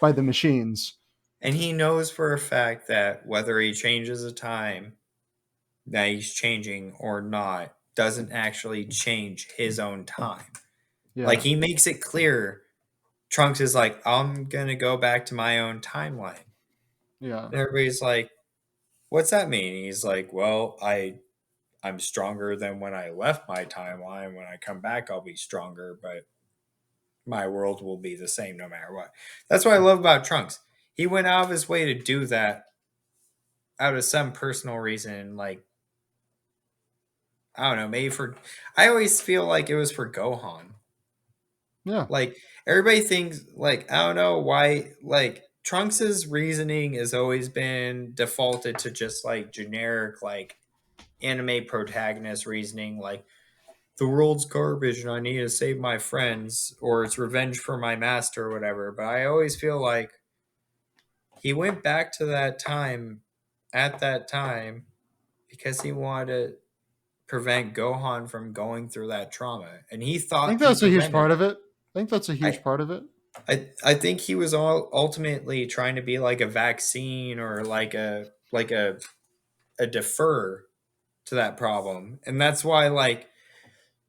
the machines. And he knows for a fact that whether he changes a time that he's changing or not doesn't actually change his own time. Like Yeah, he makes it clear, Trunks is like, I'm gonna go back to my own timeline. yeah. And everybody's like, what's that mean? He's like, well, I'm stronger than when I left my timeline. When I come back, I'll be stronger, but my world will be the same no matter what. That's what I love about Trunks. He went out of his way to do that out of some personal reason. Like, I don't know, maybe for. I always feel like it was for Gohan. Yeah. Like, everybody thinks, like, I don't know why, like, Trunks's reasoning has always been defaulted to just like generic, like, anime protagonist reasoning, like, the world's garbage and I need to save my friends, or it's revenge for my master or whatever. But I always feel like he went back to that time at that time because he wanted to prevent Gohan from going through that trauma. And he I think thought he that's a huge prevented part of it. it. I think that's a I huge part of it. I think he was all ultimately trying to be like a vaccine or like a defer to that problem. And that's why like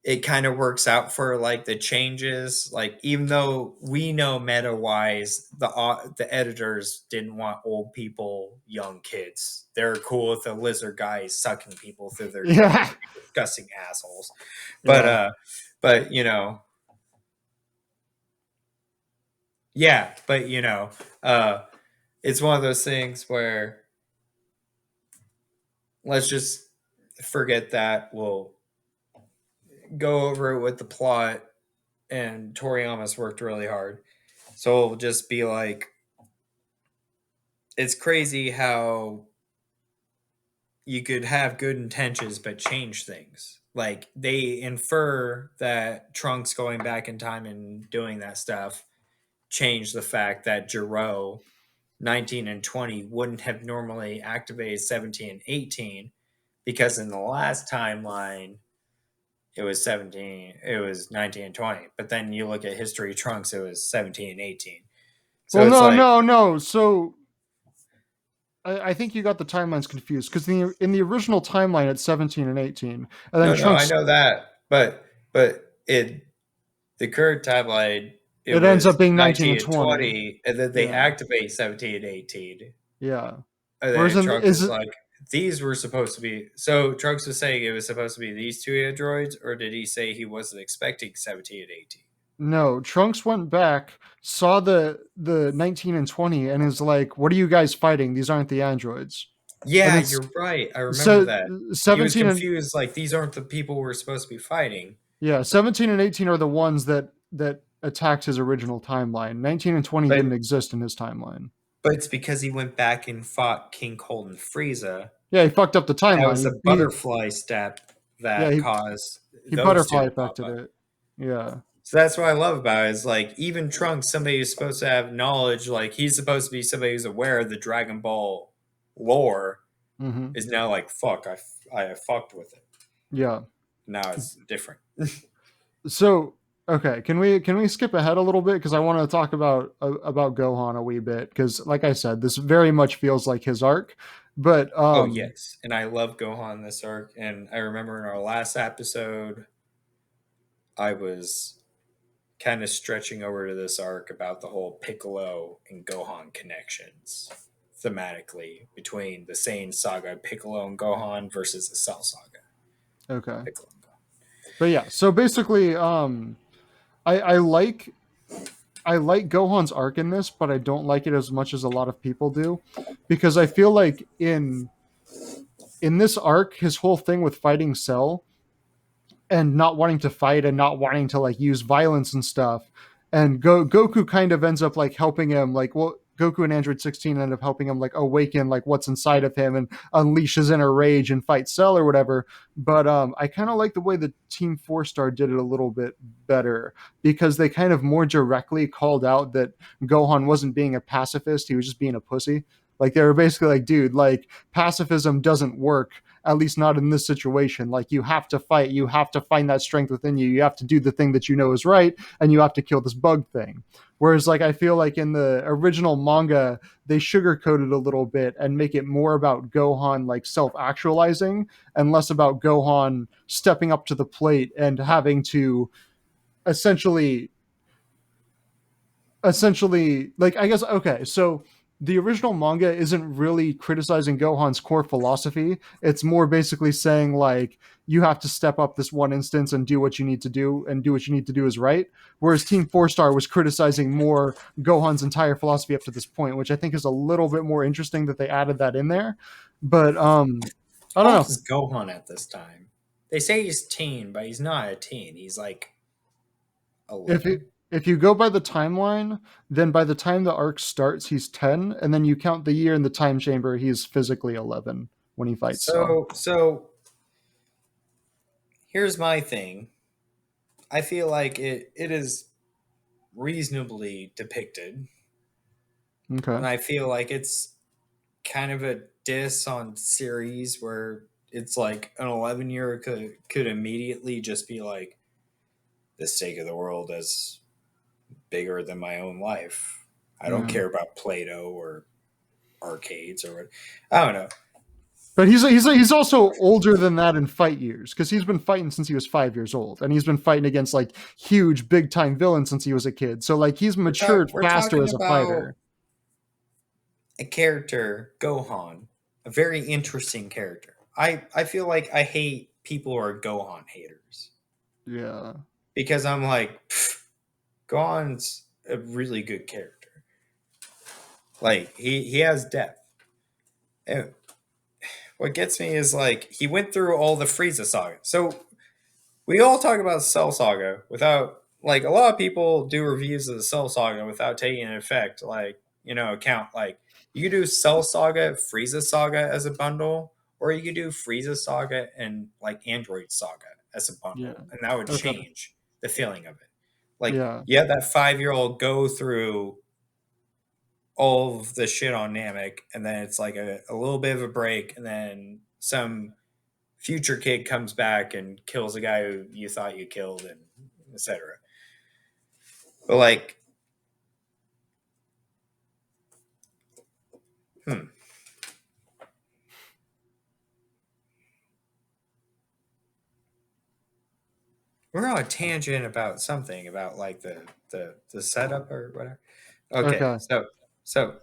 it kind of works out for like the changes, like even though we know meta wise the editors didn't want old people, young kids, they're cool with the lizard guys sucking people through their Yeah. jaws, disgusting assholes. but Yeah. uh but yeah, but uh it's one of those things where let's just forget that. We'll go over it with the plot, and Toriyama's worked really hard. So it'll just be like, it's crazy how you could have good intentions but change things. Like they infer that Trunks going back in time and doing that stuff changed the fact that Jiro 19 and 20 wouldn't have normally activated 17 and 18 because in the last timeline it was 17, it was 19 and 20. But then you look at History Trunks, it was 17 and 18. Well, So it's no, like, no, no. So I think you got the timelines confused because in the original timeline it's 17 and 18, and then no, no, I Trunks know that. But it the current timeline, it it ends was up being 19 19 and and 20. 20, and then they Yeah, activate 17 and 18. yeah. And Whereas then in Trunks is is it like, these were supposed to be. So Trunks was saying it was supposed to be these two androids, or did he say he wasn't expecting 17 and 18? no? Trunks went back, saw the 19 and 20, and is like, "What are you guys fighting? These aren't the androids." And Yeah, then you're right. I remember so that. He was 17 and confused, like, these aren't the people we're supposed to be fighting. yeah, 17 and 18 are the ones that attacked his original timeline. 19 and 20 But didn't exist in his timeline. but it's because he went back and fought King Cold and Frieza. Yeah, he fucked up the That timeline. was the He butterfly step yeah, that caused he those two butterfly to pop affected up. it. Yeah. So that's what I love about it. Is like even Trunks, somebody who's supposed to have knowledge, like he's supposed to be somebody who's aware of the Dragon Ball lore, Hmm. is now like, fuck, I fucked with it. Yeah. Now it's different. So okay, can we skip ahead a little bit because I want to talk about Gohan a wee bit because like I said, this very much feels like his arc, but Oh yes, and I love Gohan this arc. And I remember in our last episode, I was kind of stretching over to this arc about the whole Piccolo and Gohan connections thematically between the Saiyan saga Piccolo and Gohan versus the Cell saga okay, Piccolo and Gohan. but yeah, so basically, I like Gohan's arc in this, but I don't like it as much as a lot of people do, because I feel like in this arc, his whole thing with fighting Cell and not wanting to fight and not wanting to like use violence and stuff, and Goku kind of ends up like helping him, like, well, Goku and Android 16 end up helping him like awaken like what's inside of him and unleash his inner rage and fight Cell or whatever. But I kind of like the way the Team Four Star did it a little bit better, because they kind of more directly called out that Gohan wasn't being a pacifist; he was just being a pussy. Like they were basically like, dude, like pacifism doesn't work, at least not in this situation. Like you have to fight, you have to find that strength within you, you have to do the thing that you know is right, and you have to kill this bug thing. Whereas like I feel like in the original manga, they sugarcoat it a little bit and make it more about Gohan like self-actualizing and less about Gohan stepping up to the plate and having to essentially like, I guess, okay, so the original manga isn't really criticizing Gohan's core philosophy. It's more basically saying like you have to step up this one instance and do what you need to do, and do what you need to do is right. Whereas Team Four Star was criticizing more Gohan's entire philosophy up to this point, which I think is a little bit more interesting that they added that in there. But I How don't old know. is Gohan at this time? They say he's teen, but he's not a teen. He's like If it 11. if you go by the timeline, then by the time the arc starts, he's 10, and then you count the year in the time chamber, he's physically 11 when he fights Cell. So here's my thing. I feel like it is reasonably depicted, Okay. and I feel like it's kind of a diss on series where it's like an 11-year could immediately just be like the stake of the world is bigger than my own life. I don't Yeah. care about Play-Doh or arcades or what. I don't know. But he's also older than that in fight years, because he's been fighting since he was 5 years old, and he's been fighting against like huge big time villains since he was a kid. So like he's matured We're faster talking as a about fighter. a character, Gohan, a very interesting character. I feel like I hate people who are Gohan haters Yeah. because I'm like, Gohan's a really good character. Like he has depth. And what gets me is like he went through all the Frieza saga. So we all talk about Cell Saga without like a lot of people do reviews of the Cell Saga without taking an effect like account like you could do Cell Saga, Frieza Saga as a bundle, or you could do Frieza Saga and like Android Saga as a Yeah. bundle, and that would Okay. change the feeling of it. Like Yeah. you have that 5-year old go through all of the shit on Namek, and then it's like a little bit of a break, and then some future kid comes back and kills a guy who you thought you killed, and etc. But like, hmm, we're on a tangent about something about like the setup or whatever. Okay, Okay. so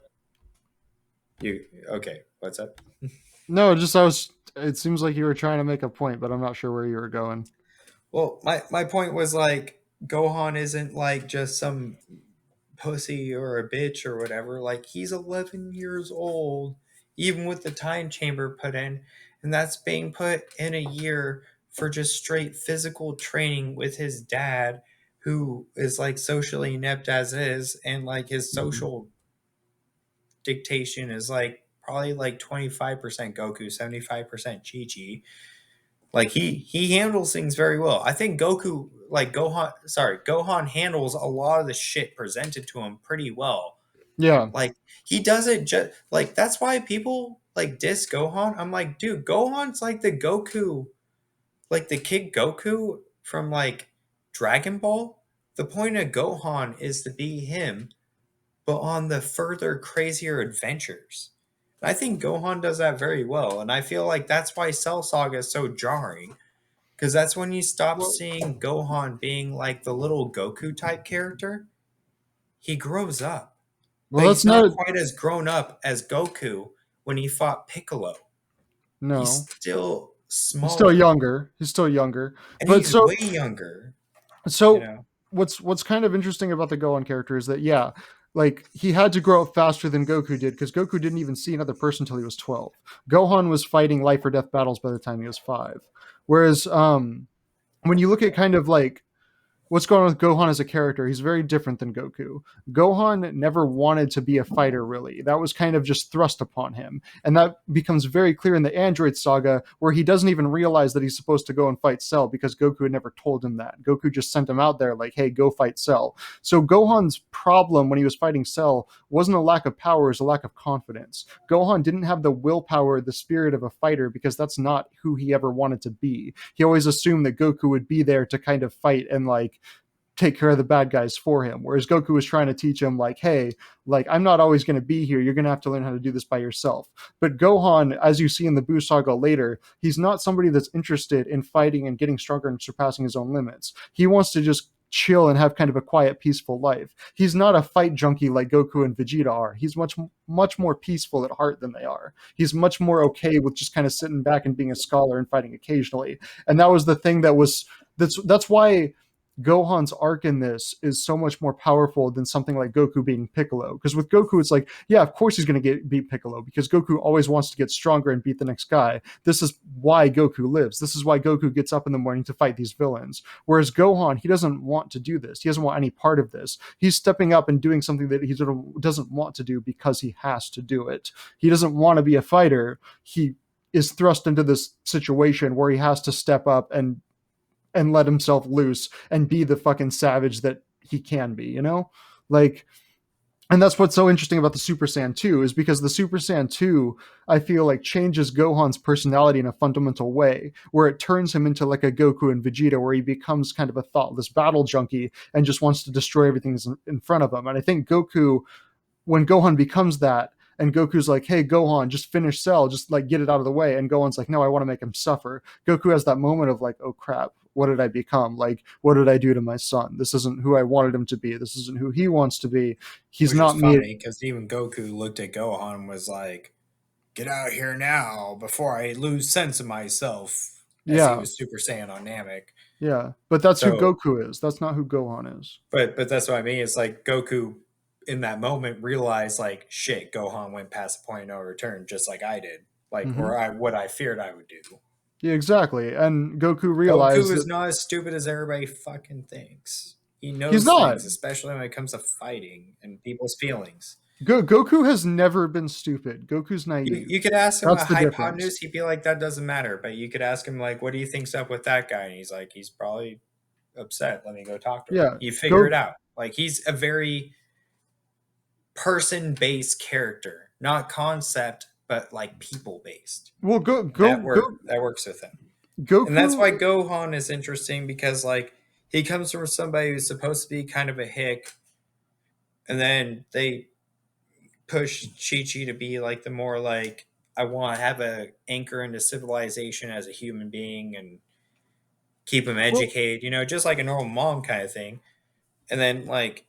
you okay? What's up? No, just I was. It seems like you were trying to make a point, but I'm not sure where you were going. Well, my point was like Gohan isn't like just some pussy or a bitch or whatever. Like he's 11 years old, even with the time chamber put in, and that's being put in a year for just straight physical training with his dad, who is like socially inept as is, and like his Mhm. social dictation is like probably like 25% Goku, 75% Chi Chi. Like he handles things very well. I think Gohan handles a lot of the shit presented to him pretty well. Yeah. Like he does it just like that's why people like diss Gohan. I'm like, dude, Gohan's like the Goku, like the kid Goku from like Dragon Ball. The point of Gohan is to be him, but on the further crazier adventures. I think Gohan does that very well, and I feel like that's why Cell Saga is so jarring because that's when you stop Well, seeing Gohan being like the little Goku type character. He grows up, well, but that's he's not not. quite as grown up as Goku when he fought Piccolo. He's No, still he's still smaller younger. He's still younger. and But he's so way younger, you so know. what's kind of interesting about the Gohan character is that, yeah, like he had to grow up faster than Goku did, because Goku didn't even see another person until he was 12. Gohan was fighting life or death battles by the time he was 5. Whereas when you look at kind of like what's going on with Gohan as a character? He's very different than Goku. Gohan never wanted to be a fighter, really. That was kind of just thrust upon him. And that becomes very clear in the Android saga, where he doesn't even realize that he's supposed to go and fight Cell because Goku had never told him that. Goku just sent him out there like, hey, go fight Cell. So Gohan's problem when he was fighting Cell wasn't a lack of power, it was a lack of confidence. Gohan didn't have the willpower, the spirit of a fighter, because that's not who he ever wanted to be. He always assumed that Goku would be there to kind of fight and like take care of the bad guys for him. Whereas Goku was trying to teach him, like, hey, like, I'm not always going to be here. You're going to have to learn how to do this by yourself. But Gohan, as you see in the Buu saga later, he's not somebody that's interested in fighting and getting stronger and surpassing his own limits. He wants to just chill and have kind of a quiet, peaceful life. He's not a fight junkie like Goku and Vegeta are. He's much more peaceful at heart than they are. He's much more okay with just kind of sitting back and being a scholar and fighting occasionally. And that was the thing that's why Gohan's arc in this is so much more powerful than something like Goku beating Piccolo. Because with Goku, it's like, yeah, of course he's going to beat Piccolo because Goku always wants to get stronger and beat the next guy. This is why Goku lives. This is why Goku gets up in the morning to fight these villains. Whereas Gohan, he doesn't want to do this. He doesn't want any part of this. He's stepping up and doing something that he doesn't want to do because he has to do it. He doesn't want to be a fighter. He is thrust into this situation where he has to step up and let himself loose and be the fucking savage that he can be, you know? Like, and that's what's so interesting about the Super Saiyan 2 is because the Super Saiyan 2, I feel like changes Gohan's personality in a fundamental way, where it turns him into like a Goku and Vegeta, where he becomes kind of a thoughtless battle junkie and just wants to destroy everything in front of him. And I think Goku, when Gohan becomes that, and Goku's like, hey, Gohan, just finish Cell, just like get it out of the way. And Gohan's like, no, I want to make him suffer. Goku has that moment of like, oh crap, what did I become? Like, what did I do to my son? This isn't who I wanted him to be. This isn't who he wants to be. He's Which not is me. funny because even Goku looked at Gohan and was like, get out here now before I lose sense of myself, as he Yeah, was Super Saiyan on Namek. yeah. But that's who So, Goku is. That's not who Gohan is. but that's what I mean. It's like Goku in that moment realized like shit, Gohan went past the point of no return, just like I did, like Mm-hmm. what I feared I would do. Yeah, exactly. And Goku Goku realized is that not as stupid as everybody fucking thinks. He he's knows not. things, especially when it comes to fighting and people's feelings. Goku has never been stupid. Goku's naive. You could ask him a That's the difference. hypotenuse, he'd be like, that doesn't matter. But you could ask him, like, what do you think's up with that guy? And he's like, he's probably upset. Let me go talk to him. Yeah, You figure go. it out. Like, he's a very person based character, not concept, but like people based. Well, That works with him. And that's Goku. why Gohan is interesting because, like, he comes from somebody who's supposed to be kind of a hick, and then they push Chi Chi to be like the more like I want to have a anchor into civilization as a human being and keep him Well, educated, you know, just like a normal mom kind of thing. And then like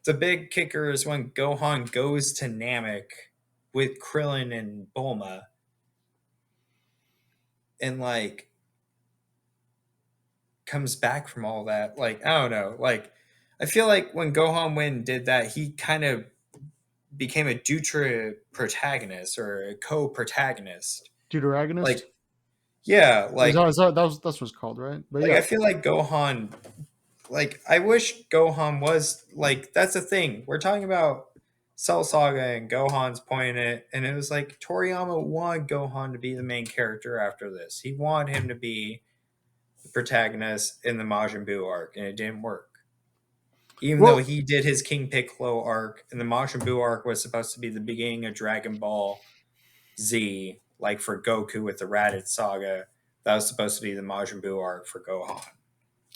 the big kicker is when Gohan goes to Namek with Krillin and Bulma and like comes back from all that. Like, I don't know. Like, I feel like when Gohan went and did that, he kind of became a Dutra protagonist or a co-protagonist. Deuteragonist. Like, yeah, That's what's called, right? But like yeah, I feel like Gohan. Like, I wish Gohan was like. That's the thing we're talking about. Cell Saga and Gohan's point in it, and it was like Toriyama wanted Gohan to be the main character after this. He wanted him to be the protagonist in the Majin Buu arc, and it didn't work. Even though well, he did his King Piccolo arc, and the Majin Buu arc was supposed to be the beginning of Dragon Ball Z, like for Goku with the Raditz saga, that was supposed to be the Majin Buu arc for Gohan,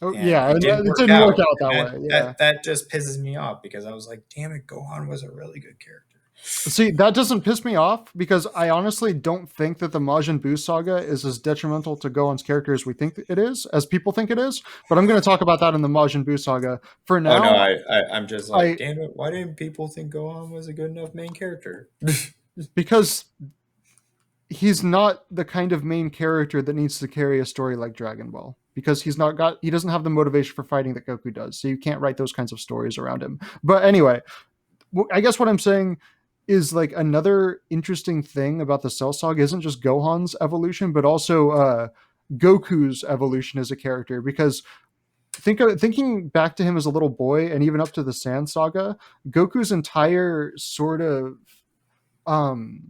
oh and yeah, it and didn't it work didn't work out. out And that way. Yeah. that just pisses me off because I was like, damn it, Gohan was a really good character. See, that doesn't piss me off because I honestly don't think that the Majin Buu saga is as detrimental to Gohan's character as we think it is, as people think it is. But I'm going to talk about that in the Majin Buu saga. For Oh no, now, I'm just like, I damn it, why didn't people think Gohan was a good enough main character? because he's not the kind of main character that needs to carry a story like Dragon Ball because he doesn't have the motivation for fighting that Goku does. So you can't write those kinds of stories around him. But anyway, I guess what I'm saying is like another interesting thing about the Cell Saga isn't just Gohan's evolution, but also Goku's evolution as a character. Because thinking back to him as a little boy and even up to the Sand Saga, Goku's entire sort of um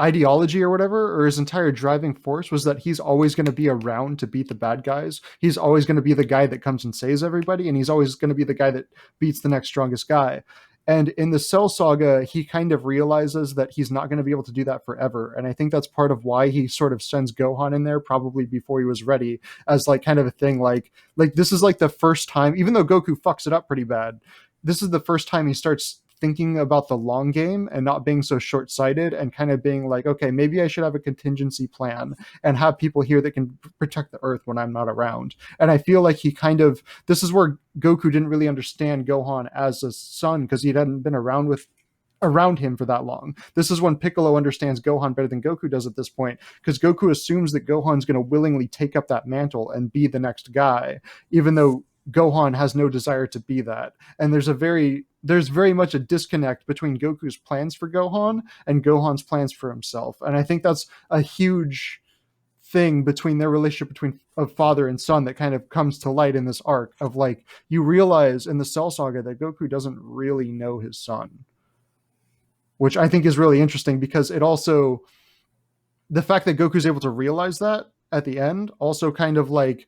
ideology or whatever, or his entire driving force was that he's always going to be around to beat the bad guys. He's always going to be the guy that comes and saves everybody, and he's always going to be the guy that beats the next strongest guy. And in the Cell Saga, he kind of realizes that he's not going to be able to do that forever. And I think that's part of why he sort of sends Gohan in there, probably before he was ready, as like kind of a thing. Like this is like the first time, even though Goku fucks it up pretty bad, this is the first time he starts thinking about the long game and not being so short-sighted and kind of being like, okay, maybe I should have a contingency plan and have people here that can protect the earth when I'm not around. And I feel like he kind of, this is where Goku didn't really understand Gohan as a son, because he hadn't been around him for that long. This is when Piccolo understands Gohan better than Goku does at this point, because Goku assumes that Gohan's going to willingly take up that mantle and be the next guy, even though Gohan has no desire to be that. And there's very much a disconnect between Goku's plans for Gohan and Gohan's plans for himself. And I think that's a huge thing between their relationship between of father and son that kind of comes to light in this arc of like, you realize in the Cell Saga that Goku doesn't really know his son, which I think is really interesting, because it also, the fact that Goku's able to realize that at the end also kind of like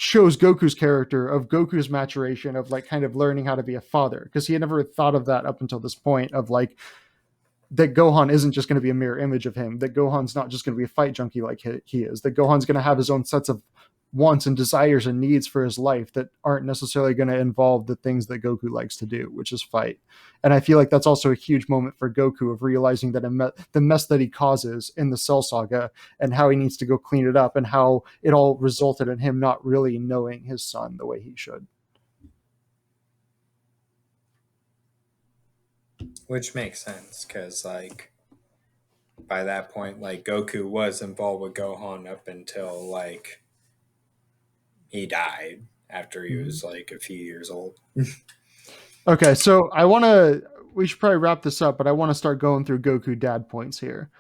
shows Goku's character, of Goku's maturation, of like kind of learning how to be a father, because he had never thought of that up until this point, of like that Gohan isn't just going to be a mirror image of him, that Gohan's not just going to be a fight junkie like he is, that Gohan's going to have his own sets of wants and desires and needs for his life that aren't necessarily going to involve the things that Goku likes to do, which is fight. And I feel like that's also a huge moment for Goku, of realizing that the mess that he causes in the Cell Saga and how he needs to go clean it up, and how it all resulted in him not really knowing his son the way he should. Which makes sense, because like by that point, like Goku was involved with Gohan up until like he died after he was like a few years old. Okay, so we should probably wrap this up, but I want to start going through Goku dad points here.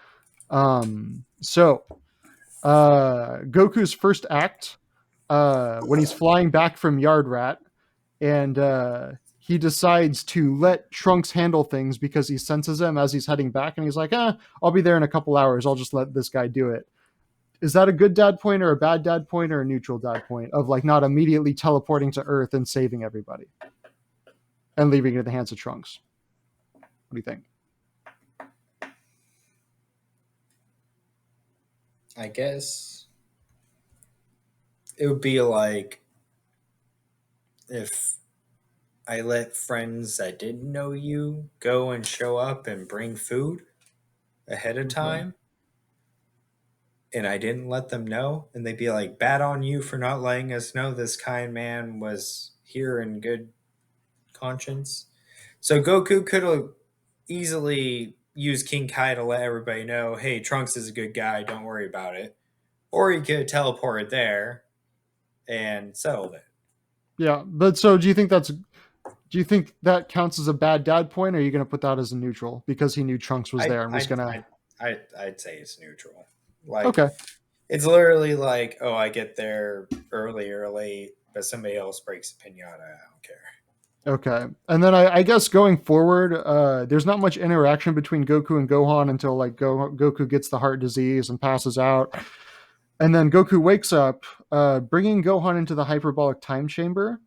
So Goku's first act, when he's flying back from Yard Rat, and he decides to let Trunks handle things because he senses him as he's heading back, and he's like, I'll be there in a couple hours, I'll just let this guy do it. Is that a good dad point, or a bad dad point, or a neutral dad point, of like not immediately teleporting to Earth and saving everybody and leaving it in the hands of Trunks? What do you think? I guess it would be like if I let friends that didn't know you go and show up and bring food ahead of time, and I didn't let them know, and they'd be like, bad on you for not letting us know this kind man was here in good conscience. So Goku could have easily used King Kai to let everybody know, hey, Trunks is a good guy, don't worry about it. Or he could teleport there and settled it. Yeah, but so do you think that counts as a bad dad point, or are you going to put that as a neutral because he knew Trunks was there and was going to? I'd say it's neutral. Like, Okay. It's literally like, oh, I get there early or late, but somebody else breaks a pinata. I don't care. Okay. And then I guess going forward, there's not much interaction between Goku and Gohan until like Goku gets the heart disease and passes out. And then Goku wakes up, bringing Gohan into the hyperbolic time chamber.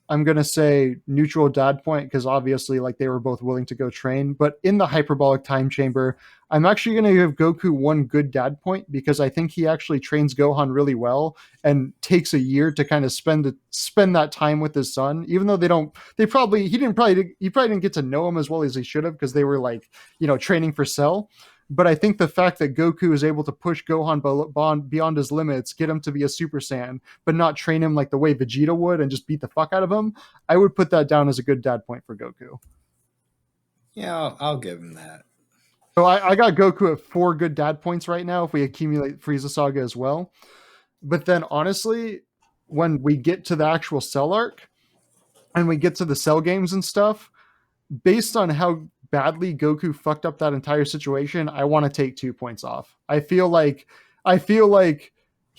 I'm going to say neutral dad point, because obviously like they were both willing to go train. But in the hyperbolic time chamber, I'm actually going to give Goku one good dad point, because I think he actually trains Gohan really well and takes a year to kind of spend that time with his son, even though he probably didn't get to know him as well as he should have, because they were like, training for Cell. But I think the fact that Goku is able to push Gohan beyond his limits, get him to be a Super Saiyan, but not train him like the way Vegeta would and just beat the fuck out of him, I would put that down as a good dad point for Goku. Yeah, I'll give him that. So I got Goku at 4 good dad points right now if we accumulate Frieza Saga as well. But then honestly, when we get to the actual Cell arc and we get to the Cell games and stuff, based on how badly Goku fucked up that entire situation, I want to take 2 points off. I feel like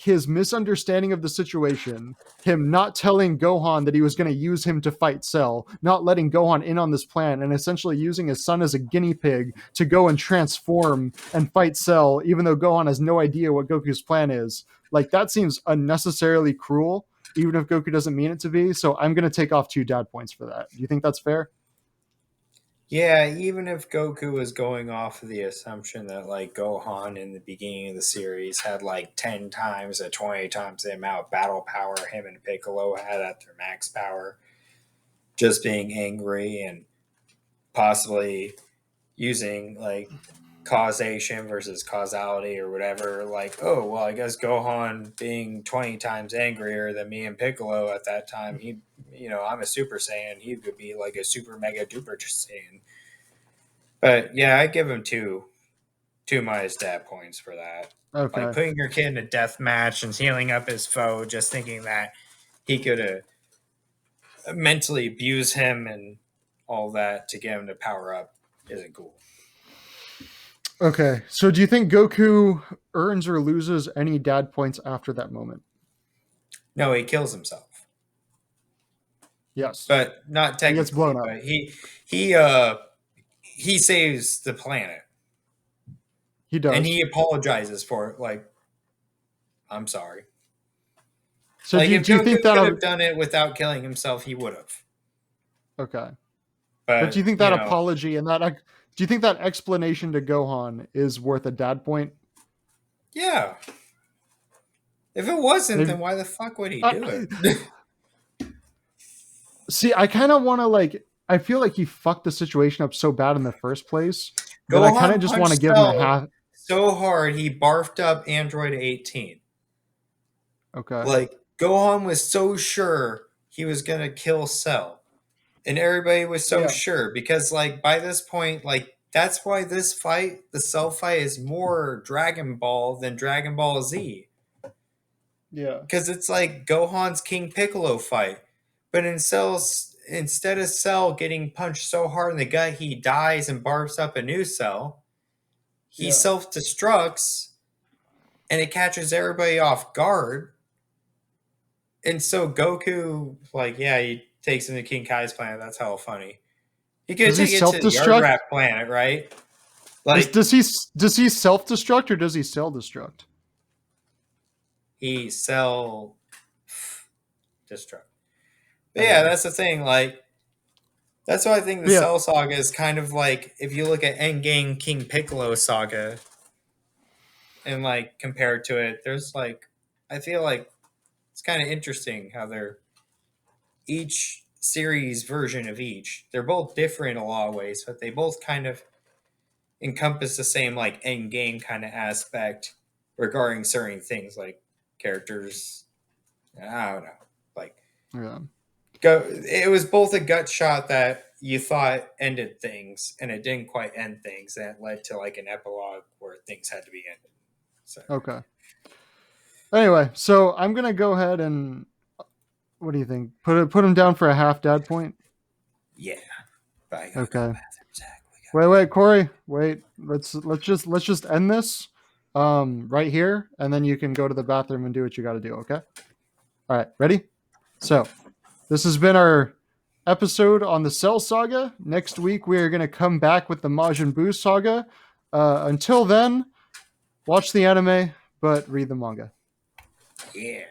his misunderstanding of the situation, him not telling Gohan that he was going to use him to fight Cell, not letting Gohan in on this plan, and essentially using his son as a guinea pig to go and transform and fight Cell, even though Gohan has no idea what Goku's plan is. Like, that seems unnecessarily cruel, even if Goku doesn't mean it to be. So I'm going to take off 2 dad points for that. Do you think that's fair? Yeah, even if Goku was going off of the assumption that like Gohan in the beginning of the series had like 10 times or 20 times the amount of battle power him and Piccolo had at their max power, just being angry and possibly using like causation versus causality or whatever, like, oh, well, I guess Gohan being 20 times angrier than me and Piccolo at that time, he, I'm a Super Saiyan, he could be like a super mega duper Saiyan. But yeah, I give him two minus dad points for that. Okay. Like putting your kid in a death match and healing up his foe, just thinking that he could mentally abuse him and all that to get him to power up isn't cool. Okay. So do you think Goku earns or loses any dad points after that moment? No, he kills himself. Yes. But not technically. He gets blown up. But he saves the planet. He does. And he apologizes for it, like, I'm sorry. So like, do if you Goku think that could have done it without killing himself, he would have. Okay. But do you think that apology and that do you think that explanation to Gohan is worth a dad point? Yeah. If it wasn't, then why the fuck would he do it? See, I kind of want to I feel like he fucked the situation up so bad in the first place that I kind of just want to give him a half. So hard, he barfed up Android 18. Okay. Like, Gohan was so sure he was going to kill Cell. And everybody was so sure because, like, by this point, like, that's why this fight, the Cell fight, is more Dragon Ball than Dragon Ball Z. Yeah. Because it's like Gohan's King Piccolo fight. But instead of Cell getting punched so hard in the gut, he dies and barfs up a new Cell. He self-destructs, and it catches everybody off guard. And so Goku, he takes him to King Kai's planet. That's hella funny. He could take it to the Yard Rat planet, right? Like, does he self-destruct or does he cell-destruct? He self-destruct. But yeah, that's the thing. Like, that's why I think the Cell Saga is kind of like, if you look at Endgame King Piccolo Saga and like compare to it, there's like, I feel like it's kind of interesting how they're each series version of each. They're both different in a lot of ways, but they both kind of encompass the same like end game kind of aspect regarding certain things like characters. I don't know. Like, it was both a gut shot that you thought ended things and it didn't quite end things, and it led to like an epilogue where things had to be ended. So okay. Anyway, so I'm gonna go ahead and what do you think? Put him down for a half dad point. Yeah. Bye. Okay. Wait, Corey. Wait. Let's just end this right here, and then you can go to the bathroom and do what you got to do. Okay. All right. Ready? So, this has been our episode on the Cell Saga. Next week we are going to come back with the Majin Buu Saga. Until then, watch the anime, but read the manga. Yeah.